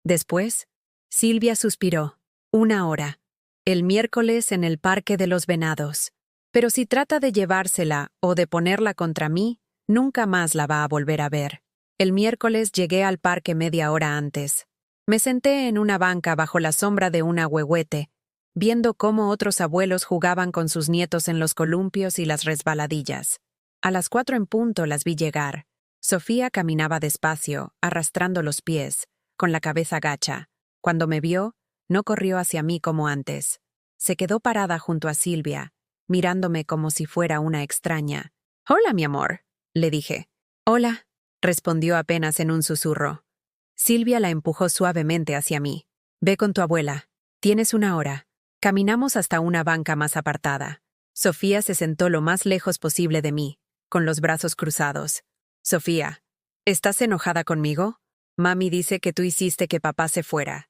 Después, Silvia suspiró. 1 hora. El miércoles en el Parque de los Venados. Pero si trata de llevársela o de ponerla contra mí, nunca más la va a volver a ver. El miércoles llegué al parque media hora antes. Me senté en una banca bajo la sombra de un ahuehuete, viendo cómo otros abuelos jugaban con sus nietos en los columpios y las resbaladillas. A las 4 en punto las vi llegar. Sofía caminaba despacio, arrastrando los pies, con la cabeza gacha. Cuando me vio, no corrió hacia mí como antes. Se quedó parada junto a Silvia, mirándome como si fuera una extraña. «Hola, mi amor», le dije. «Hola», respondió apenas en un susurro. Silvia la empujó suavemente hacia mí. «Ve con tu abuela. Tienes una hora». Caminamos hasta una banca más apartada. Sofía se sentó lo más lejos posible de mí, con los brazos cruzados. «Sofía, ¿estás enojada conmigo? Mami dice que tú hiciste que papá se fuera.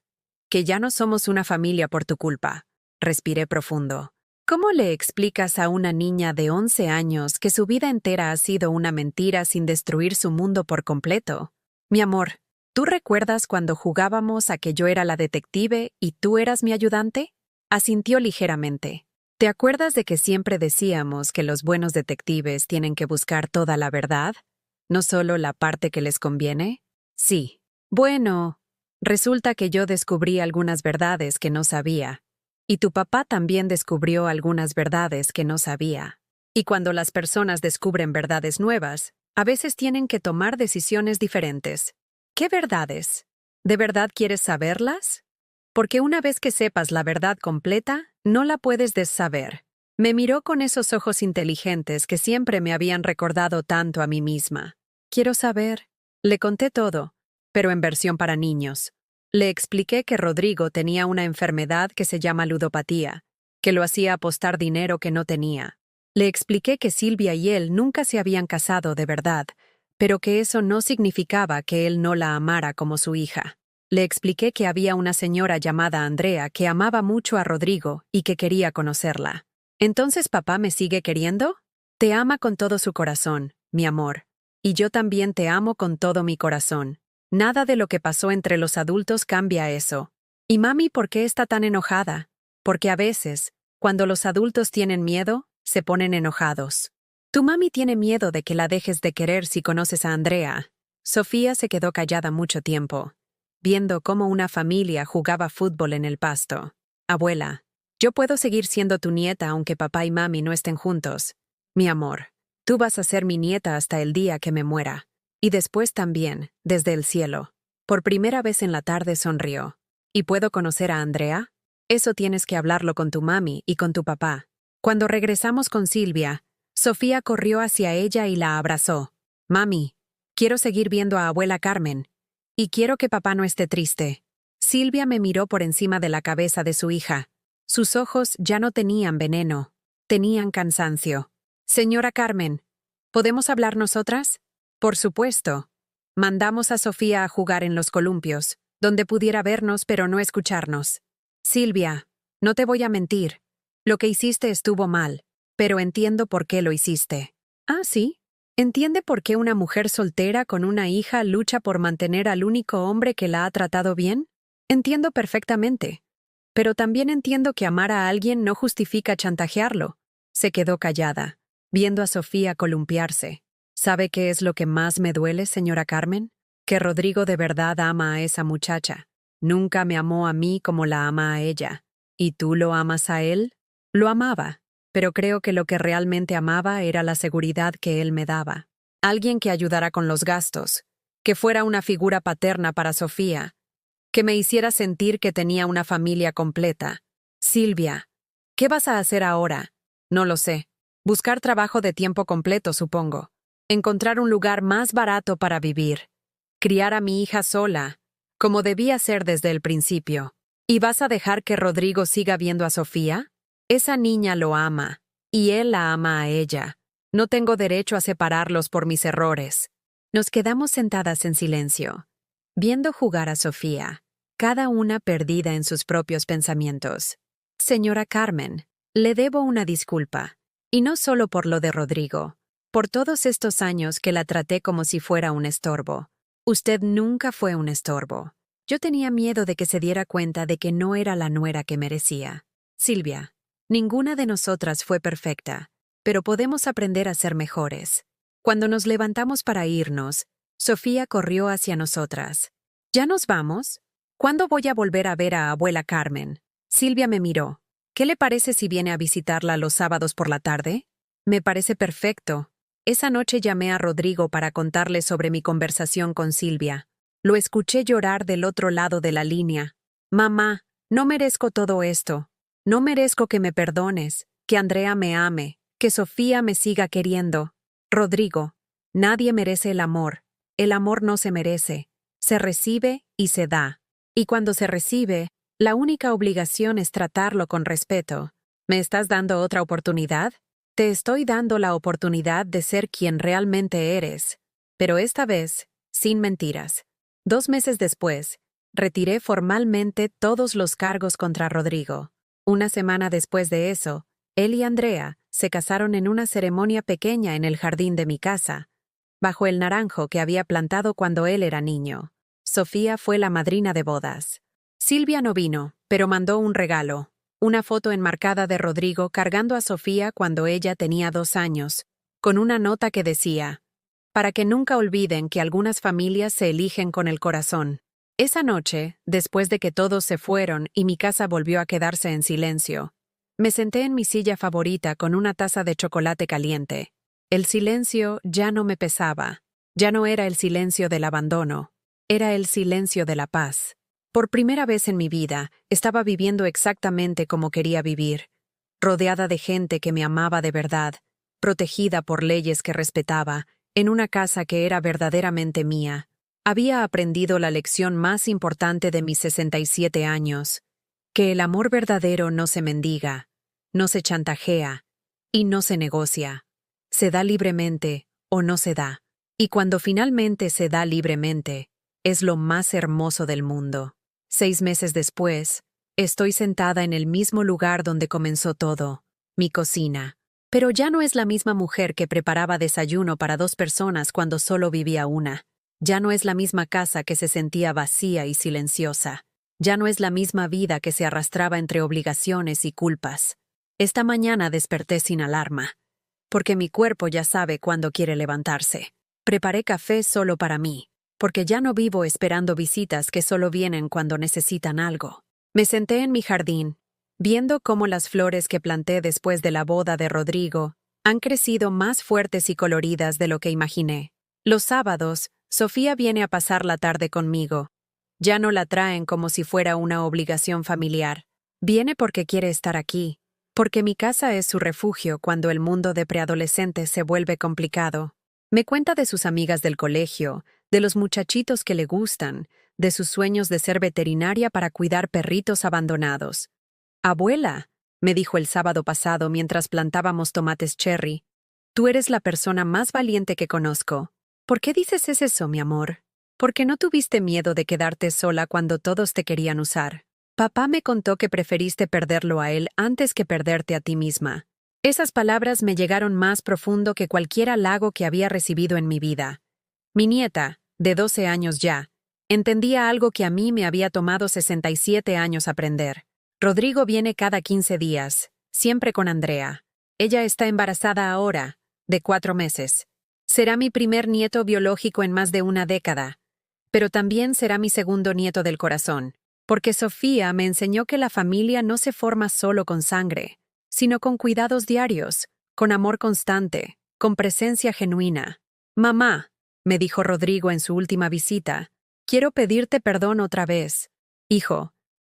Que ya no somos una familia por tu culpa». Respiré profundo. ¿Cómo le explicas a una niña de 11 años que su vida entera ha sido una mentira sin destruir su mundo por completo? Mi amor, ¿tú recuerdas cuando jugábamos a que yo era la detective y tú eras mi ayudante? Asintió ligeramente. ¿Te acuerdas de que siempre decíamos que los buenos detectives tienen que buscar toda la verdad? ¿No solo la parte que les conviene? Sí. Bueno, resulta que yo descubrí algunas verdades que no sabía. Y tu papá también descubrió algunas verdades que no sabía. Y cuando las personas descubren verdades nuevas, a veces tienen que tomar decisiones diferentes. ¿Qué verdades? ¿De verdad quieres saberlas? Porque una vez que sepas la verdad completa, no la puedes dessaber. Me miró con esos ojos inteligentes que siempre me habían recordado tanto a mí misma. Quiero saber. Le conté todo, pero en versión para niños. Le expliqué que Rodrigo tenía una enfermedad que se llama ludopatía, que lo hacía apostar dinero que no tenía. Le expliqué que Silvia y él nunca se habían casado de verdad, pero que eso no significaba que él no la amara como su hija. Le expliqué que había una señora llamada Andrea que amaba mucho a Rodrigo y que quería conocerla. ¿Entonces papá me sigue queriendo? Te ama con todo su corazón, mi amor. Y yo también te amo con todo mi corazón. Nada de lo que pasó entre los adultos cambia eso. ¿Y mami por qué está tan enojada? Porque a veces, cuando los adultos tienen miedo, se ponen enojados. Tu mami tiene miedo de que la dejes de querer si conoces a Andrea. Sofía se quedó callada mucho tiempo, viendo cómo una familia jugaba fútbol en el pasto. Abuela, yo puedo seguir siendo tu nieta aunque papá y mami no estén juntos. Mi amor, tú vas a ser mi nieta hasta el día que me muera. Y después también, desde el cielo. Por primera vez en la tarde sonrió. ¿Y puedo conocer a Andrea? Eso tienes que hablarlo con tu mami y con tu papá. Cuando regresamos con Silvia, Sofía corrió hacia ella y la abrazó. Mami, quiero seguir viendo a abuela Carmen. Y quiero que papá no esté triste. Silvia me miró por encima de la cabeza de su hija. Sus ojos ya no tenían veneno. Tenían cansancio. Señora Carmen, ¿podemos hablar nosotras? Por supuesto. Mandamos a Sofía a jugar en los columpios, donde pudiera vernos pero no escucharnos. Silvia, no te voy a mentir. Lo que hiciste estuvo mal, pero entiendo por qué lo hiciste. Ah, ¿sí? ¿Entiende por qué una mujer soltera con una hija lucha por mantener al único hombre que la ha tratado bien? Entiendo perfectamente. Pero también entiendo que amar a alguien no justifica chantajearlo. Se quedó callada, viendo a Sofía columpiarse. ¿Sabe qué es lo que más me duele, señora Carmen? Que Rodrigo de verdad ama a esa muchacha. Nunca me amó a mí como la ama a ella. ¿Y tú lo amas a él? Lo amaba, pero creo que lo que realmente amaba era la seguridad que él me daba. Alguien que ayudara con los gastos, que fuera una figura paterna para Sofía, que me hiciera sentir que tenía una familia completa. Silvia, ¿qué vas a hacer ahora? No lo sé. Buscar trabajo de tiempo completo, supongo. Encontrar un lugar más barato para vivir. Criar a mi hija sola, como debía ser desde el principio. ¿Y vas a dejar que Rodrigo siga viendo a Sofía? Esa niña lo ama, y él la ama a ella. No tengo derecho a separarlos por mis errores. Nos quedamos sentadas en silencio, viendo jugar a Sofía, cada una perdida en sus propios pensamientos. Señora Carmen, le debo una disculpa, y no solo por lo de Rodrigo. Por todos estos años que la traté como si fuera un estorbo. Usted nunca fue un estorbo. Yo tenía miedo de que se diera cuenta de que no era la nuera que merecía. Silvia, ninguna de nosotras fue perfecta, pero podemos aprender a ser mejores. Cuando nos levantamos para irnos, Sofía corrió hacia nosotras. ¿Ya nos vamos? ¿Cuándo voy a volver a ver a abuela Carmen? Silvia me miró. ¿Qué le parece si viene a visitarla los sábados por la tarde? Me parece perfecto. Esa noche llamé a Rodrigo para contarle sobre mi conversación con Silvia. Lo escuché llorar del otro lado de la línea. Mamá, no merezco todo esto. No merezco que me perdones, que Andrea me ame, que Sofía me siga queriendo. Rodrigo, nadie merece el amor. El amor no se merece. Se recibe y se da. Y cuando se recibe, la única obligación es tratarlo con respeto. ¿Me estás dando otra oportunidad? Te estoy dando la oportunidad de ser quien realmente eres. Pero esta vez, sin mentiras. 2 meses después, retiré formalmente todos los cargos contra Rodrigo. Una semana después de eso, él y Andrea se casaron en una ceremonia pequeña en el jardín de mi casa, bajo el naranjo que había plantado cuando él era niño. Sofía fue la madrina de bodas. Silvia no vino, pero mandó un regalo, una foto enmarcada de Rodrigo cargando a Sofía cuando ella tenía 2 años, con una nota que decía: para que nunca olviden que algunas familias se eligen con el corazón. Esa noche, después de que todos se fueron y mi casa volvió a quedarse en silencio, me senté en mi silla favorita con una taza de chocolate caliente. El silencio ya no me pesaba. Ya no era el silencio del abandono. Era el silencio de la paz. Por primera vez en mi vida, estaba viviendo exactamente como quería vivir, rodeada de gente que me amaba de verdad, protegida por leyes que respetaba, en una casa que era verdaderamente mía. Había aprendido la lección más importante de mis 67 años, que el amor verdadero no se mendiga, no se chantajea y no se negocia. Se da libremente o no se da. Y cuando finalmente se da libremente, es lo más hermoso del mundo. 6 meses después, estoy sentada en el mismo lugar donde comenzó todo, mi cocina. Pero ya no es la misma mujer que preparaba desayuno para 2 personas cuando solo vivía una. Ya no es la misma casa que se sentía vacía y silenciosa. Ya no es la misma vida que se arrastraba entre obligaciones y culpas. Esta mañana desperté sin alarma, porque mi cuerpo ya sabe cuándo quiere levantarse. Preparé café solo para mí, porque ya no vivo esperando visitas que solo vienen cuando necesitan algo. Me senté en mi jardín, viendo cómo las flores que planté después de la boda de Rodrigo han crecido más fuertes y coloridas de lo que imaginé. Los sábados, Sofía viene a pasar la tarde conmigo. Ya no la traen como si fuera una obligación familiar. Viene porque quiere estar aquí, porque mi casa es su refugio cuando el mundo de preadolescentes se vuelve complicado. Me cuenta de sus amigas del colegio, de los muchachitos que le gustan, de sus sueños de ser veterinaria para cuidar perritos abandonados. «Abuela», me dijo el sábado pasado mientras plantábamos tomates cherry, «tú eres la persona más valiente que conozco. ¿Por qué dices eso, mi amor? Porque no tuviste miedo de quedarte sola cuando todos te querían usar. Papá me contó que preferiste perderlo a él antes que perderte a ti misma». Esas palabras me llegaron más profundo que cualquier halago que había recibido en mi vida. Mi nieta, de 12 años ya, entendía algo que a mí me había tomado 67 años aprender. Rodrigo viene cada 15 días, siempre con Andrea. Ella está embarazada ahora, de 4 meses. Será mi primer nieto biológico en más de una década, pero también será mi segundo nieto del corazón, porque Sofía me enseñó que la familia no se forma solo con sangre, sino con cuidados diarios, con amor constante, con presencia genuina. «Mamá», me dijo Rodrigo en su última visita, «quiero pedirte perdón otra vez». «Hijo,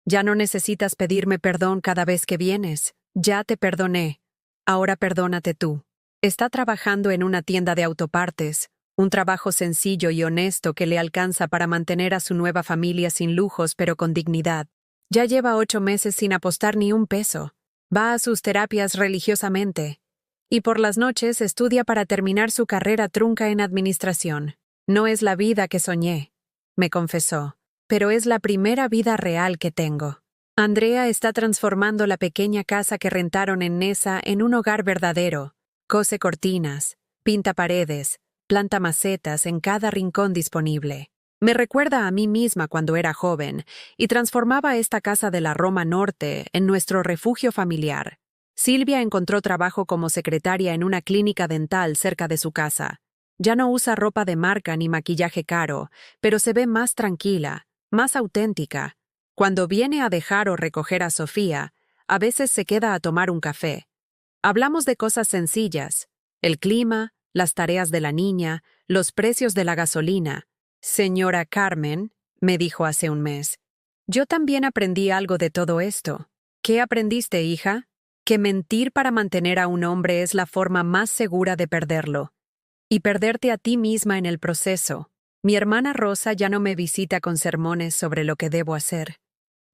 ya no necesitas pedirme perdón cada vez que vienes. Ya te perdoné. Ahora perdónate tú». Está trabajando en una tienda de autopartes, un trabajo sencillo y honesto que le alcanza para mantener a su nueva familia sin lujos pero con dignidad. Ya lleva 8 meses sin apostar ni un peso. Va a sus terapias religiosamente. Y por las noches estudia para terminar su carrera trunca en administración. «No es la vida que soñé», me confesó, «pero es la primera vida real que tengo». Andrea está transformando la pequeña casa que rentaron en Nesa en un hogar verdadero. Cose cortinas, pinta paredes, planta macetas en cada rincón disponible. Me recuerda a mí misma cuando era joven y transformaba esta casa de la Roma Norte en nuestro refugio familiar. Silvia encontró trabajo como secretaria en una clínica dental cerca de su casa. Ya no usa ropa de marca ni maquillaje caro, pero se ve más tranquila, más auténtica. Cuando viene a dejar o recoger a Sofía, a veces se queda a tomar un café. Hablamos de cosas sencillas: el clima, las tareas de la niña, los precios de la gasolina. Señora Carmen, me dijo hace un mes, yo también aprendí algo de todo esto. ¿Qué aprendiste, hija? Que mentir para mantener a un hombre es la forma más segura de perderlo. Y perderte a ti misma en el proceso. Mi hermana Rosa ya no me visita con sermones sobre lo que debo hacer.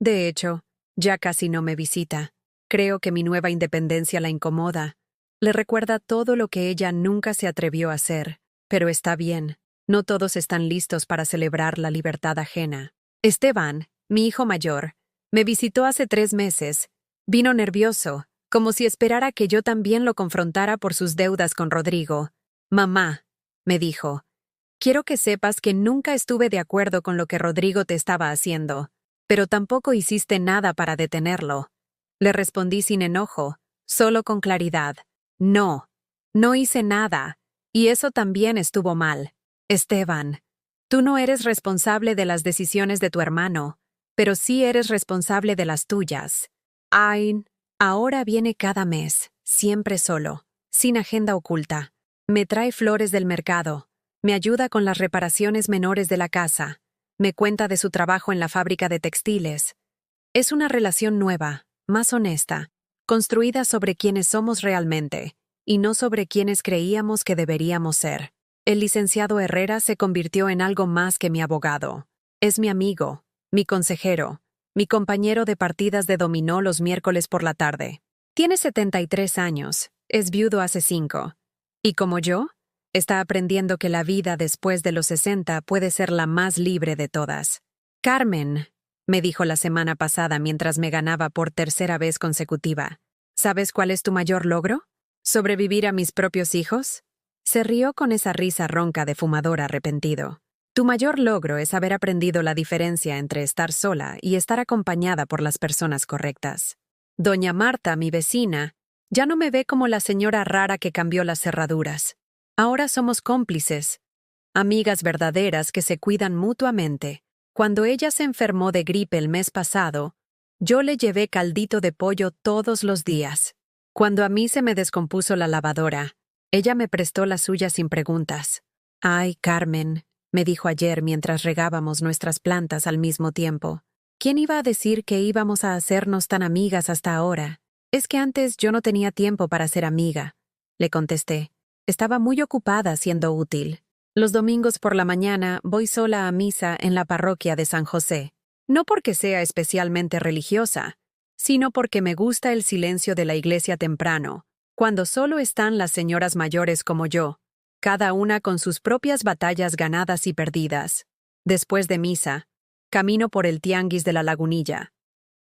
De hecho, ya casi no me visita. Creo que mi nueva independencia la incomoda. Le recuerda todo lo que ella nunca se atrevió a hacer. Pero está bien. No todos están listos para celebrar la libertad ajena. Esteban, mi hijo mayor, me visitó hace 3 meses. Vino nervioso, como si esperara que yo también lo confrontara por sus deudas con Rodrigo. Mamá, me dijo, quiero que sepas que nunca estuve de acuerdo con lo que Rodrigo te estaba haciendo, pero tampoco hiciste nada para detenerlo. Le respondí sin enojo, solo con claridad. No, no hice nada, y eso también estuvo mal. Esteban, tú no eres responsable de las decisiones de tu hermano, pero sí eres responsable de las tuyas. Ay, ahora viene cada mes, siempre solo, sin agenda oculta. Me trae flores del mercado, me ayuda con las reparaciones menores de la casa, me cuenta de su trabajo en la fábrica de textiles. Es una relación nueva, más honesta, construida sobre quienes somos realmente, y no sobre quienes creíamos que deberíamos ser. El licenciado Herrera se convirtió en algo más que mi abogado. Es mi amigo, mi consejero, mi compañero de partidas de dominó los miércoles por la tarde. Tiene 73 años, es viudo hace 5. Y como yo, está aprendiendo que la vida después de los 60 puede ser la más libre de todas. Carmen, me dijo la semana pasada mientras me ganaba por 3ª vez consecutiva, ¿sabes cuál es tu mayor logro? ¿Sobrevivir a mis propios hijos? Se rió con esa risa ronca de fumador arrepentido. Tu mayor logro es haber aprendido la diferencia entre estar sola y estar acompañada por las personas correctas. Doña Marta, mi vecina, ya no me ve como la señora rara que cambió las cerraduras. Ahora somos cómplices, amigas verdaderas que se cuidan mutuamente. Cuando ella se enfermó de gripe el mes pasado, yo le llevé caldito de pollo todos los días. Cuando a mí se me descompuso la lavadora, ella me prestó la suya sin preguntas. Ay, Carmen, me dijo ayer mientras regábamos nuestras plantas al mismo tiempo. ¿Quién iba a decir que íbamos a hacernos tan amigas hasta ahora? Es que antes yo no tenía tiempo para ser amiga, le contesté. Estaba muy ocupada siendo útil. Los domingos por la mañana voy sola a misa en la parroquia de San José. No porque sea especialmente religiosa, sino porque me gusta el silencio de la iglesia temprano, cuando solo están las señoras mayores como yo, cada una con sus propias batallas ganadas y perdidas. Después de misa, camino por el tianguis de la Lagunilla.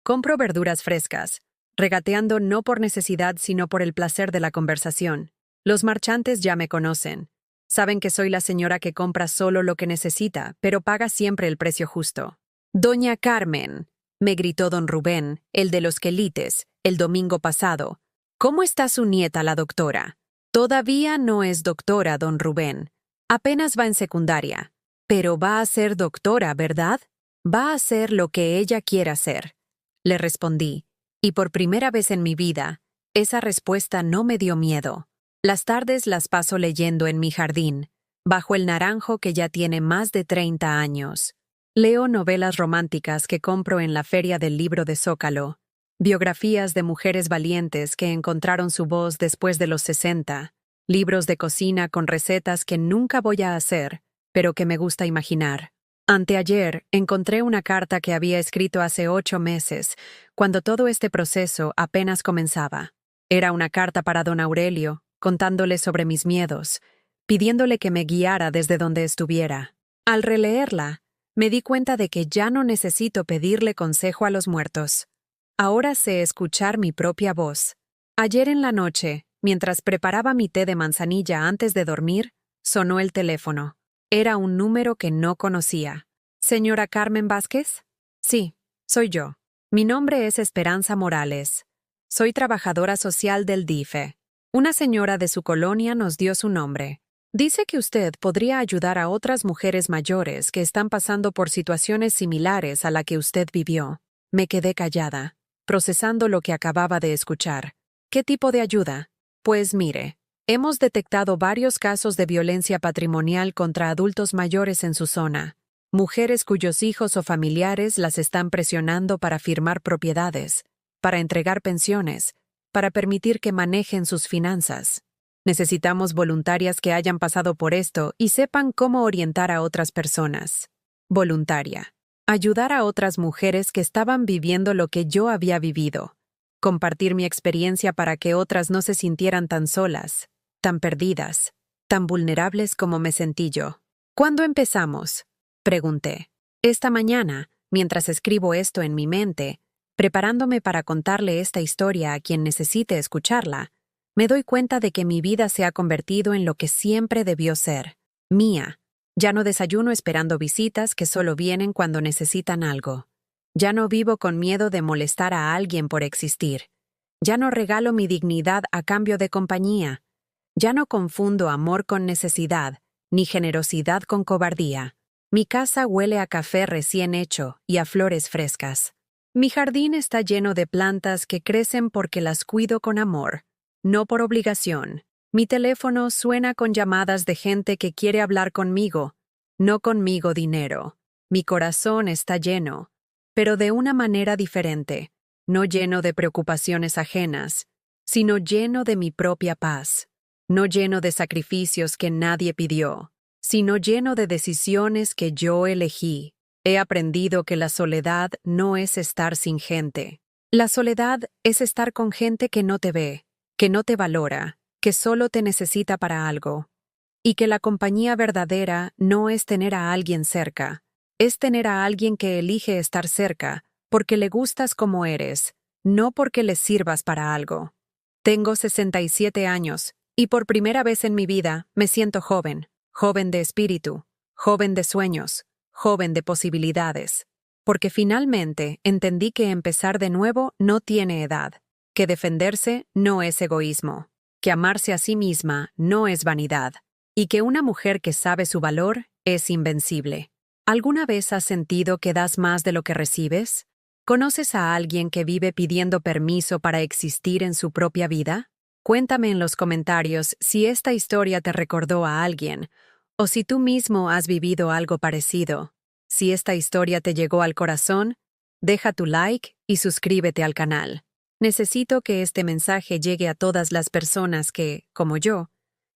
Compro verduras frescas, regateando no por necesidad sino por el placer de la conversación. Los marchantes ya me conocen. Saben que soy la señora que compra solo lo que necesita, pero paga siempre el precio justo. Doña Carmen, me gritó don Rubén, el de los quelites, el domingo pasado. ¿Cómo está su nieta, la doctora? Todavía no es doctora, don Rubén. Apenas va en secundaria. Pero va a ser doctora, ¿verdad? Va a hacer lo que ella quiera hacer. Le respondí, y por primera vez en mi vida, esa respuesta no me dio miedo. Las tardes las paso leyendo en mi jardín, bajo el naranjo que ya tiene más de 30 años. Leo novelas románticas que compro en la Feria del Libro de Zócalo, biografías de mujeres valientes que encontraron su voz después de los 60, libros de cocina con recetas que nunca voy a hacer, pero que me gusta imaginar. Anteayer encontré una carta que había escrito hace 8 meses, cuando todo este proceso apenas comenzaba. Era una carta para don Aurelio, contándole sobre mis miedos, pidiéndole que me guiara desde donde estuviera. Al releerla, me di cuenta de que ya no necesito pedirle consejo a los muertos. Ahora sé escuchar mi propia voz. Ayer en la noche, mientras preparaba mi té de manzanilla antes de dormir, sonó el teléfono. Era un número que no conocía. ¿Señora Carmen Vázquez? Sí, soy yo. Mi nombre es Esperanza Morales. Soy trabajadora social del DIFE. Una señora de su colonia nos dio su nombre. Dice que usted podría ayudar a otras mujeres mayores que están pasando por situaciones similares a la que usted vivió. Me quedé callada, procesando lo que acababa de escuchar. ¿Qué tipo de ayuda? Pues mire, hemos detectado varios casos de violencia patrimonial contra adultos mayores en su zona. Mujeres cuyos hijos o familiares las están presionando para firmar propiedades, para entregar pensiones, para permitir que manejen sus finanzas. Necesitamos voluntarias que hayan pasado por esto y sepan cómo orientar a otras personas. Voluntaria. Ayudar a otras mujeres que estaban viviendo lo que yo había vivido. Compartir mi experiencia para que otras no se sintieran tan solas, tan perdidas, tan vulnerables como me sentí yo. ¿Cuándo empezamos? Pregunté. Esta mañana, mientras escribo esto en mi mente, preparándome para contarle esta historia a quien necesite escucharla, me doy cuenta de que mi vida se ha convertido en lo que siempre debió ser, mía. Ya no desayuno esperando visitas que solo vienen cuando necesitan algo. Ya no vivo con miedo de molestar a alguien por existir. Ya no regalo mi dignidad a cambio de compañía. Ya no confundo amor con necesidad, ni generosidad con cobardía. Mi casa huele a café recién hecho y a flores frescas. Mi jardín está lleno de plantas que crecen porque las cuido con amor, no por obligación. Mi teléfono suena con llamadas de gente que quiere hablar conmigo, no conmigo dinero. Mi corazón está lleno, pero de una manera diferente, no lleno de preocupaciones ajenas, sino lleno de mi propia paz, no lleno de sacrificios que nadie pidió, sino lleno de decisiones que yo elegí. He aprendido que la soledad no es estar sin gente. La soledad es estar con gente que no te ve, que no te valora, que solo te necesita para algo. Y que la compañía verdadera no es tener a alguien cerca, es tener a alguien que elige estar cerca porque le gustas como eres, no porque le sirvas para algo. Tengo 67 años y por primera vez en mi vida me siento joven, joven de espíritu, joven de sueños, joven de posibilidades. Porque finalmente entendí que empezar de nuevo no tiene edad, que defenderse no es egoísmo, que amarse a sí misma no es vanidad, y que una mujer que sabe su valor es invencible. ¿Alguna vez has sentido que das más de lo que recibes? ¿Conoces a alguien que vive pidiendo permiso para existir en su propia vida? Cuéntame en los comentarios si esta historia te recordó a alguien, o si tú mismo has vivido algo parecido. Si esta historia te llegó al corazón, deja tu like y suscríbete al canal. Necesito que este mensaje llegue a todas las personas que, como yo,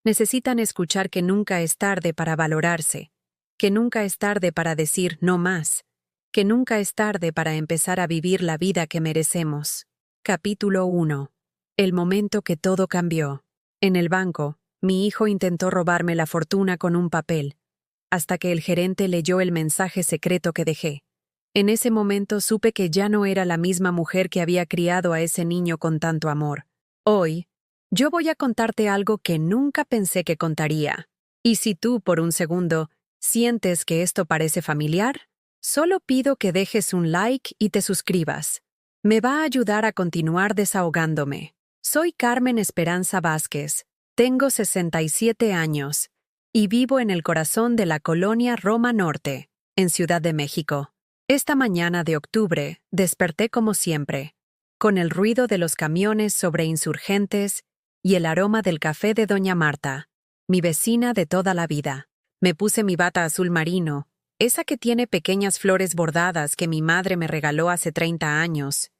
necesitan escuchar que nunca es tarde para valorarse, que nunca es tarde para decir no más, que nunca es tarde para empezar a vivir la vida que merecemos. Capítulo 1. El momento que todo cambió. En el banco, mi hijo intentó robarme la fortuna con un papel, hasta que el gerente leyó el mensaje secreto que dejé. En ese momento supe que ya no era la misma mujer que había criado a ese niño con tanto amor. Hoy, yo voy a contarte algo que nunca pensé que contaría. Y si tú, por un segundo, sientes que esto parece familiar, solo pido que dejes un like y te suscribas. Me va a ayudar a continuar desahogándome. Soy Carmen Esperanza Vázquez, tengo 67 años y vivo en el corazón de la colonia Roma Norte, en Ciudad de México. Esta mañana de octubre desperté como siempre, con el ruido de los camiones sobre Insurgentes y el aroma del café de Doña Marta, mi vecina de toda la vida. Me puse mi bata azul marino, esa que tiene pequeñas flores bordadas que mi madre me regaló hace 30 años,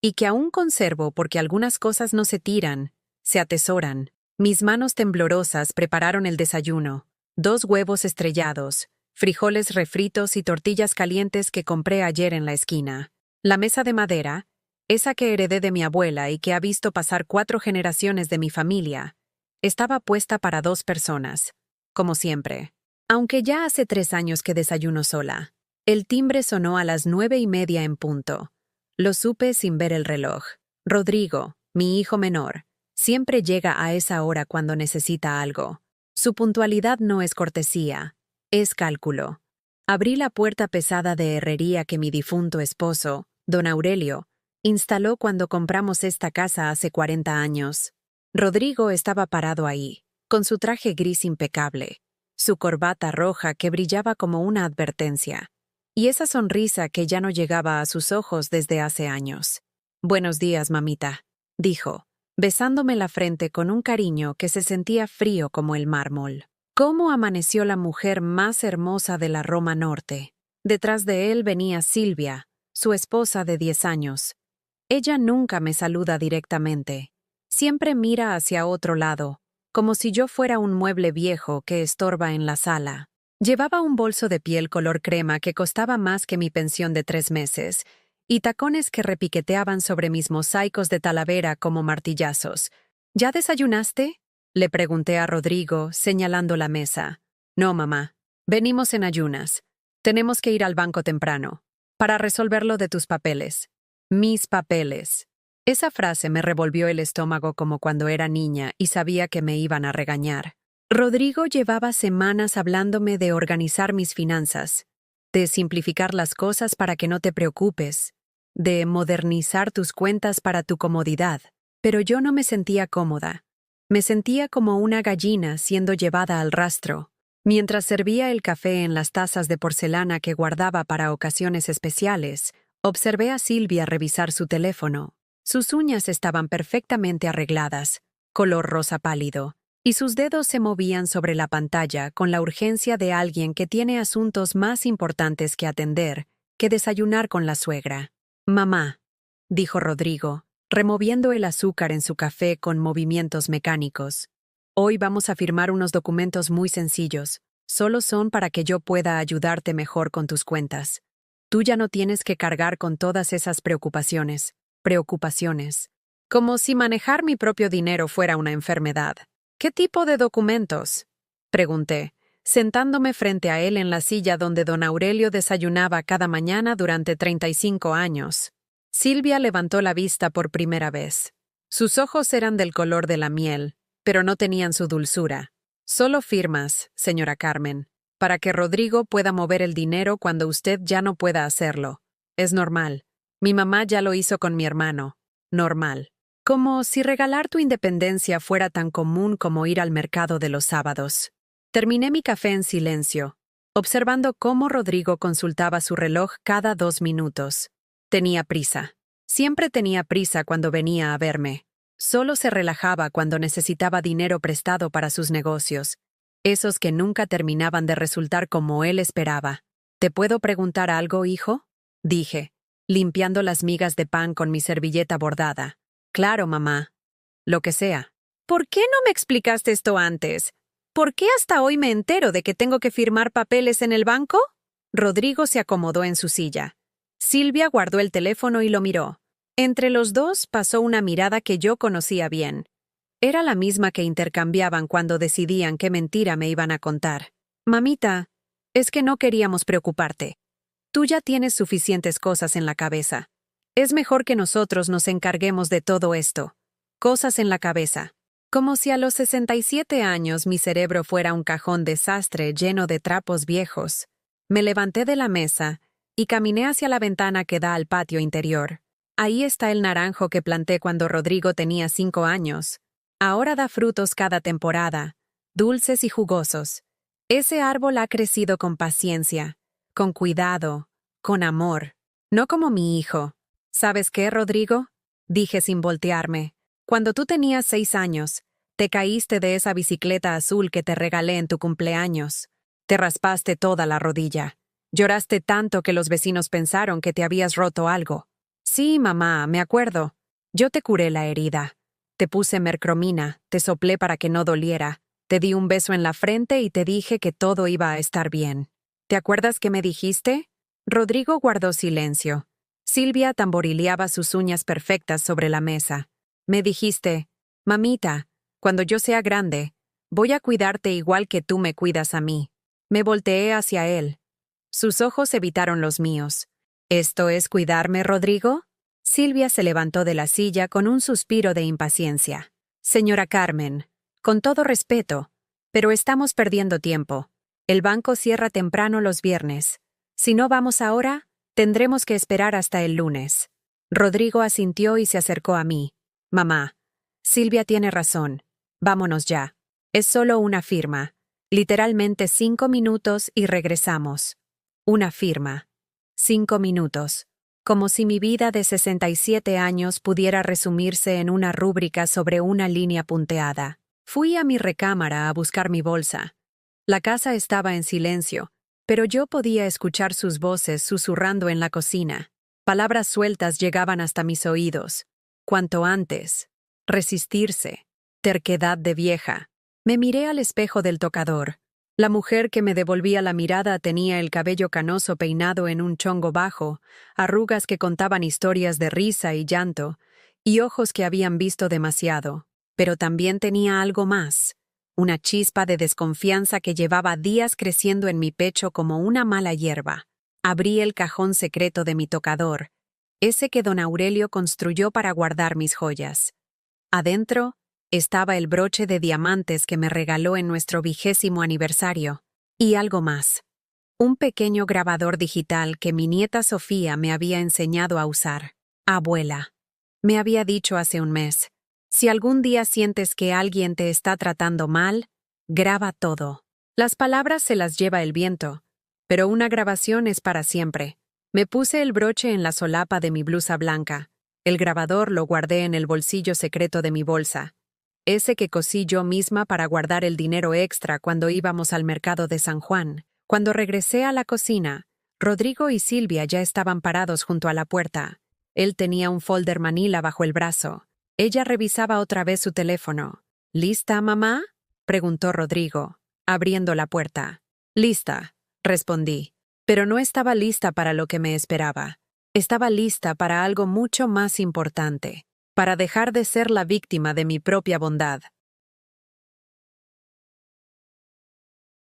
y que aún conservo porque algunas cosas no se tiran, se atesoran. Mis manos temblorosas prepararon el desayuno, 2 huevos estrellados, frijoles refritos y tortillas calientes que compré ayer en la esquina. La mesa de madera, esa que heredé de mi abuela y que ha visto pasar 4 generaciones de mi familia, estaba puesta para 2 personas, como siempre. Aunque ya hace 3 años que desayuno sola. El timbre sonó a las 9:30 en punto. Lo supe sin ver el reloj. Rodrigo, mi hijo menor, siempre llega a esa hora cuando necesita algo. Su puntualidad no es cortesía, es cálculo. Abrí la puerta pesada de herrería que mi difunto esposo, don Aurelio, instaló cuando compramos esta casa hace 40 años. Rodrigo estaba parado ahí, con su traje gris impecable, su corbata roja que brillaba como una advertencia, y esa sonrisa que ya no llegaba a sus ojos desde hace años. «Buenos días, mamita», dijo, besándome la frente con un cariño que se sentía frío como el mármol. ¿Cómo amaneció la mujer más hermosa de la Roma Norte? Detrás de él venía Silvia, su esposa de 10 años. Ella nunca me saluda directamente. Siempre mira hacia otro lado, como si yo fuera un mueble viejo que estorba en la sala. Llevaba un bolso de piel color crema que costaba más que mi pensión de 3 meses, y tacones que repiqueteaban sobre mis mosaicos de Talavera como martillazos. ¿Ya desayunaste?, le pregunté a Rodrigo, señalando la mesa. «No, mamá. Venimos en ayunas. Tenemos que ir al banco temprano, para resolver lo de tus papeles». «Mis papeles». Esa frase me revolvió el estómago como cuando era niña y sabía que me iban a regañar. Rodrigo llevaba semanas hablándome de organizar mis finanzas, de simplificar las cosas para que no te preocupes, de modernizar tus cuentas para tu comodidad. Pero yo no me sentía cómoda. Me sentía como una gallina siendo llevada al rastro. Mientras servía el café en las tazas de porcelana que guardaba para ocasiones especiales, observé a Silvia revisar su teléfono. Sus uñas estaban perfectamente arregladas, color rosa pálido, y sus dedos se movían sobre la pantalla con la urgencia de alguien que tiene asuntos más importantes que atender que desayunar con la suegra. «Mamá», dijo Rodrigo, removiendo el azúcar en su café con movimientos mecánicos. «Hoy vamos a firmar unos documentos muy sencillos. Solo son para que yo pueda ayudarte mejor con tus cuentas. Tú ya no tienes que cargar con todas esas preocupaciones. Como si manejar mi propio dinero fuera una enfermedad». «¿Qué tipo de documentos?», pregunté, sentándome frente a él en la silla donde don Aurelio desayunaba cada mañana durante 35 años. Silvia levantó la vista por primera vez. Sus ojos eran del color de la miel, pero no tenían su dulzura. «Solo firmas, señora Carmen, para que Rodrigo pueda mover el dinero cuando usted ya no pueda hacerlo. Es normal. Mi mamá ya lo hizo con mi hermano. Normal. Como si regalar tu independencia fuera tan común como ir al mercado de los sábados». Terminé mi café en silencio, observando cómo Rodrigo consultaba su reloj cada 2 minutos. Tenía prisa. Siempre tenía prisa cuando venía a verme. Solo se relajaba cuando necesitaba dinero prestado para sus negocios, esos que nunca terminaban de resultar como él esperaba. «¿Te puedo preguntar algo, hijo?», dije, limpiando las migas de pan con mi servilleta bordada. «Claro, mamá. Lo que sea». «¿Por qué no me explicaste esto antes? ¿Por qué hasta hoy me entero de que tengo que firmar papeles en el banco?». Rodrigo se acomodó en su silla. Silvia guardó el teléfono y lo miró. Entre los dos pasó una mirada que yo conocía bien. Era la misma que intercambiaban cuando decidían qué mentira me iban a contar. «Mamita, es que no queríamos preocuparte. Tú ya tienes suficientes cosas en la cabeza. Es mejor que nosotros nos encarguemos de todo esto. Cosas en la cabeza». Como si a los 67 años mi cerebro fuera un cajón desastre lleno de trapos viejos. Me levanté de la mesa y caminé hacia la ventana que da al patio interior. Ahí está el naranjo que planté cuando Rodrigo tenía 5 años. Ahora da frutos cada temporada, dulces y jugosos. Ese árbol ha crecido con paciencia, con cuidado, con amor. No como mi hijo. «¿Sabes qué, Rodrigo?», dije sin voltearme. «Cuando tú tenías 6 años, te caíste de esa bicicleta azul que te regalé en tu cumpleaños. Te raspaste toda la rodilla. Lloraste tanto que los vecinos pensaron que te habías roto algo». «Sí, mamá, me acuerdo. Yo te curé la herida. Te puse mercromina, te soplé para que no doliera, te di un beso en la frente y te dije que todo iba a estar bien. ¿Te acuerdas qué me dijiste?». Rodrigo guardó silencio. Silvia tamborileaba sus uñas perfectas sobre la mesa. «Me dijiste, mamita, cuando yo sea grande, voy a cuidarte igual que tú me cuidas a mí». Me volteé hacia él. Sus ojos evitaron los míos. «¿Esto es cuidarme, Rodrigo?». Silvia se levantó de la silla con un suspiro de impaciencia. «Señora Carmen, con todo respeto, pero estamos perdiendo tiempo. El banco cierra temprano los viernes. Si no vamos ahora, tendremos que esperar hasta el lunes. Rodrigo asintió y se acercó a mí. Mamá, Silvia tiene razón. Vámonos ya. Es solo una firma. Literalmente 5 minutos y regresamos. Una firma. 5 minutos. Como si mi vida de 67 años pudiera resumirse en una rúbrica sobre una línea punteada. Fui a mi recámara a buscar mi bolsa. La casa estaba en silencio, pero yo podía escuchar sus voces susurrando en la cocina. Palabras sueltas llegaban hasta mis oídos. Cuanto antes. Resistirse. Terquedad de vieja. Me miré al espejo del tocador. La mujer que me devolvía la mirada tenía el cabello canoso peinado en un chongo bajo, arrugas que contaban historias de risa y llanto, y ojos que habían visto demasiado. Pero también tenía algo más. Una chispa de desconfianza que llevaba días creciendo en mi pecho como una mala hierba. Abrí el cajón secreto de mi tocador, ese que don Aurelio construyó para guardar mis joyas. Adentro estaba el broche de diamantes que me regaló en nuestro 20º aniversario. Y algo más. Un pequeño grabador digital que mi nieta Sofía me había enseñado a usar. Abuela. Me había dicho hace un mes. Si algún día sientes que alguien te está tratando mal, graba todo. Las palabras se las lleva el viento, pero una grabación es para siempre. Me puse el broche en la solapa de mi blusa blanca. El grabador lo guardé en el bolsillo secreto de mi bolsa. Ese que cosí yo misma para guardar el dinero extra cuando íbamos al mercado de San Juan. Cuando regresé a la cocina, Rodrigo y Silvia ya estaban parados junto a la puerta. Él tenía un folder manila bajo el brazo. Ella revisaba otra vez su teléfono. ¿Lista, mamá?, preguntó Rodrigo, abriendo la puerta. Lista, respondí, pero no estaba lista para lo que me esperaba. Estaba lista para algo mucho más importante, para dejar de ser la víctima de mi propia bondad.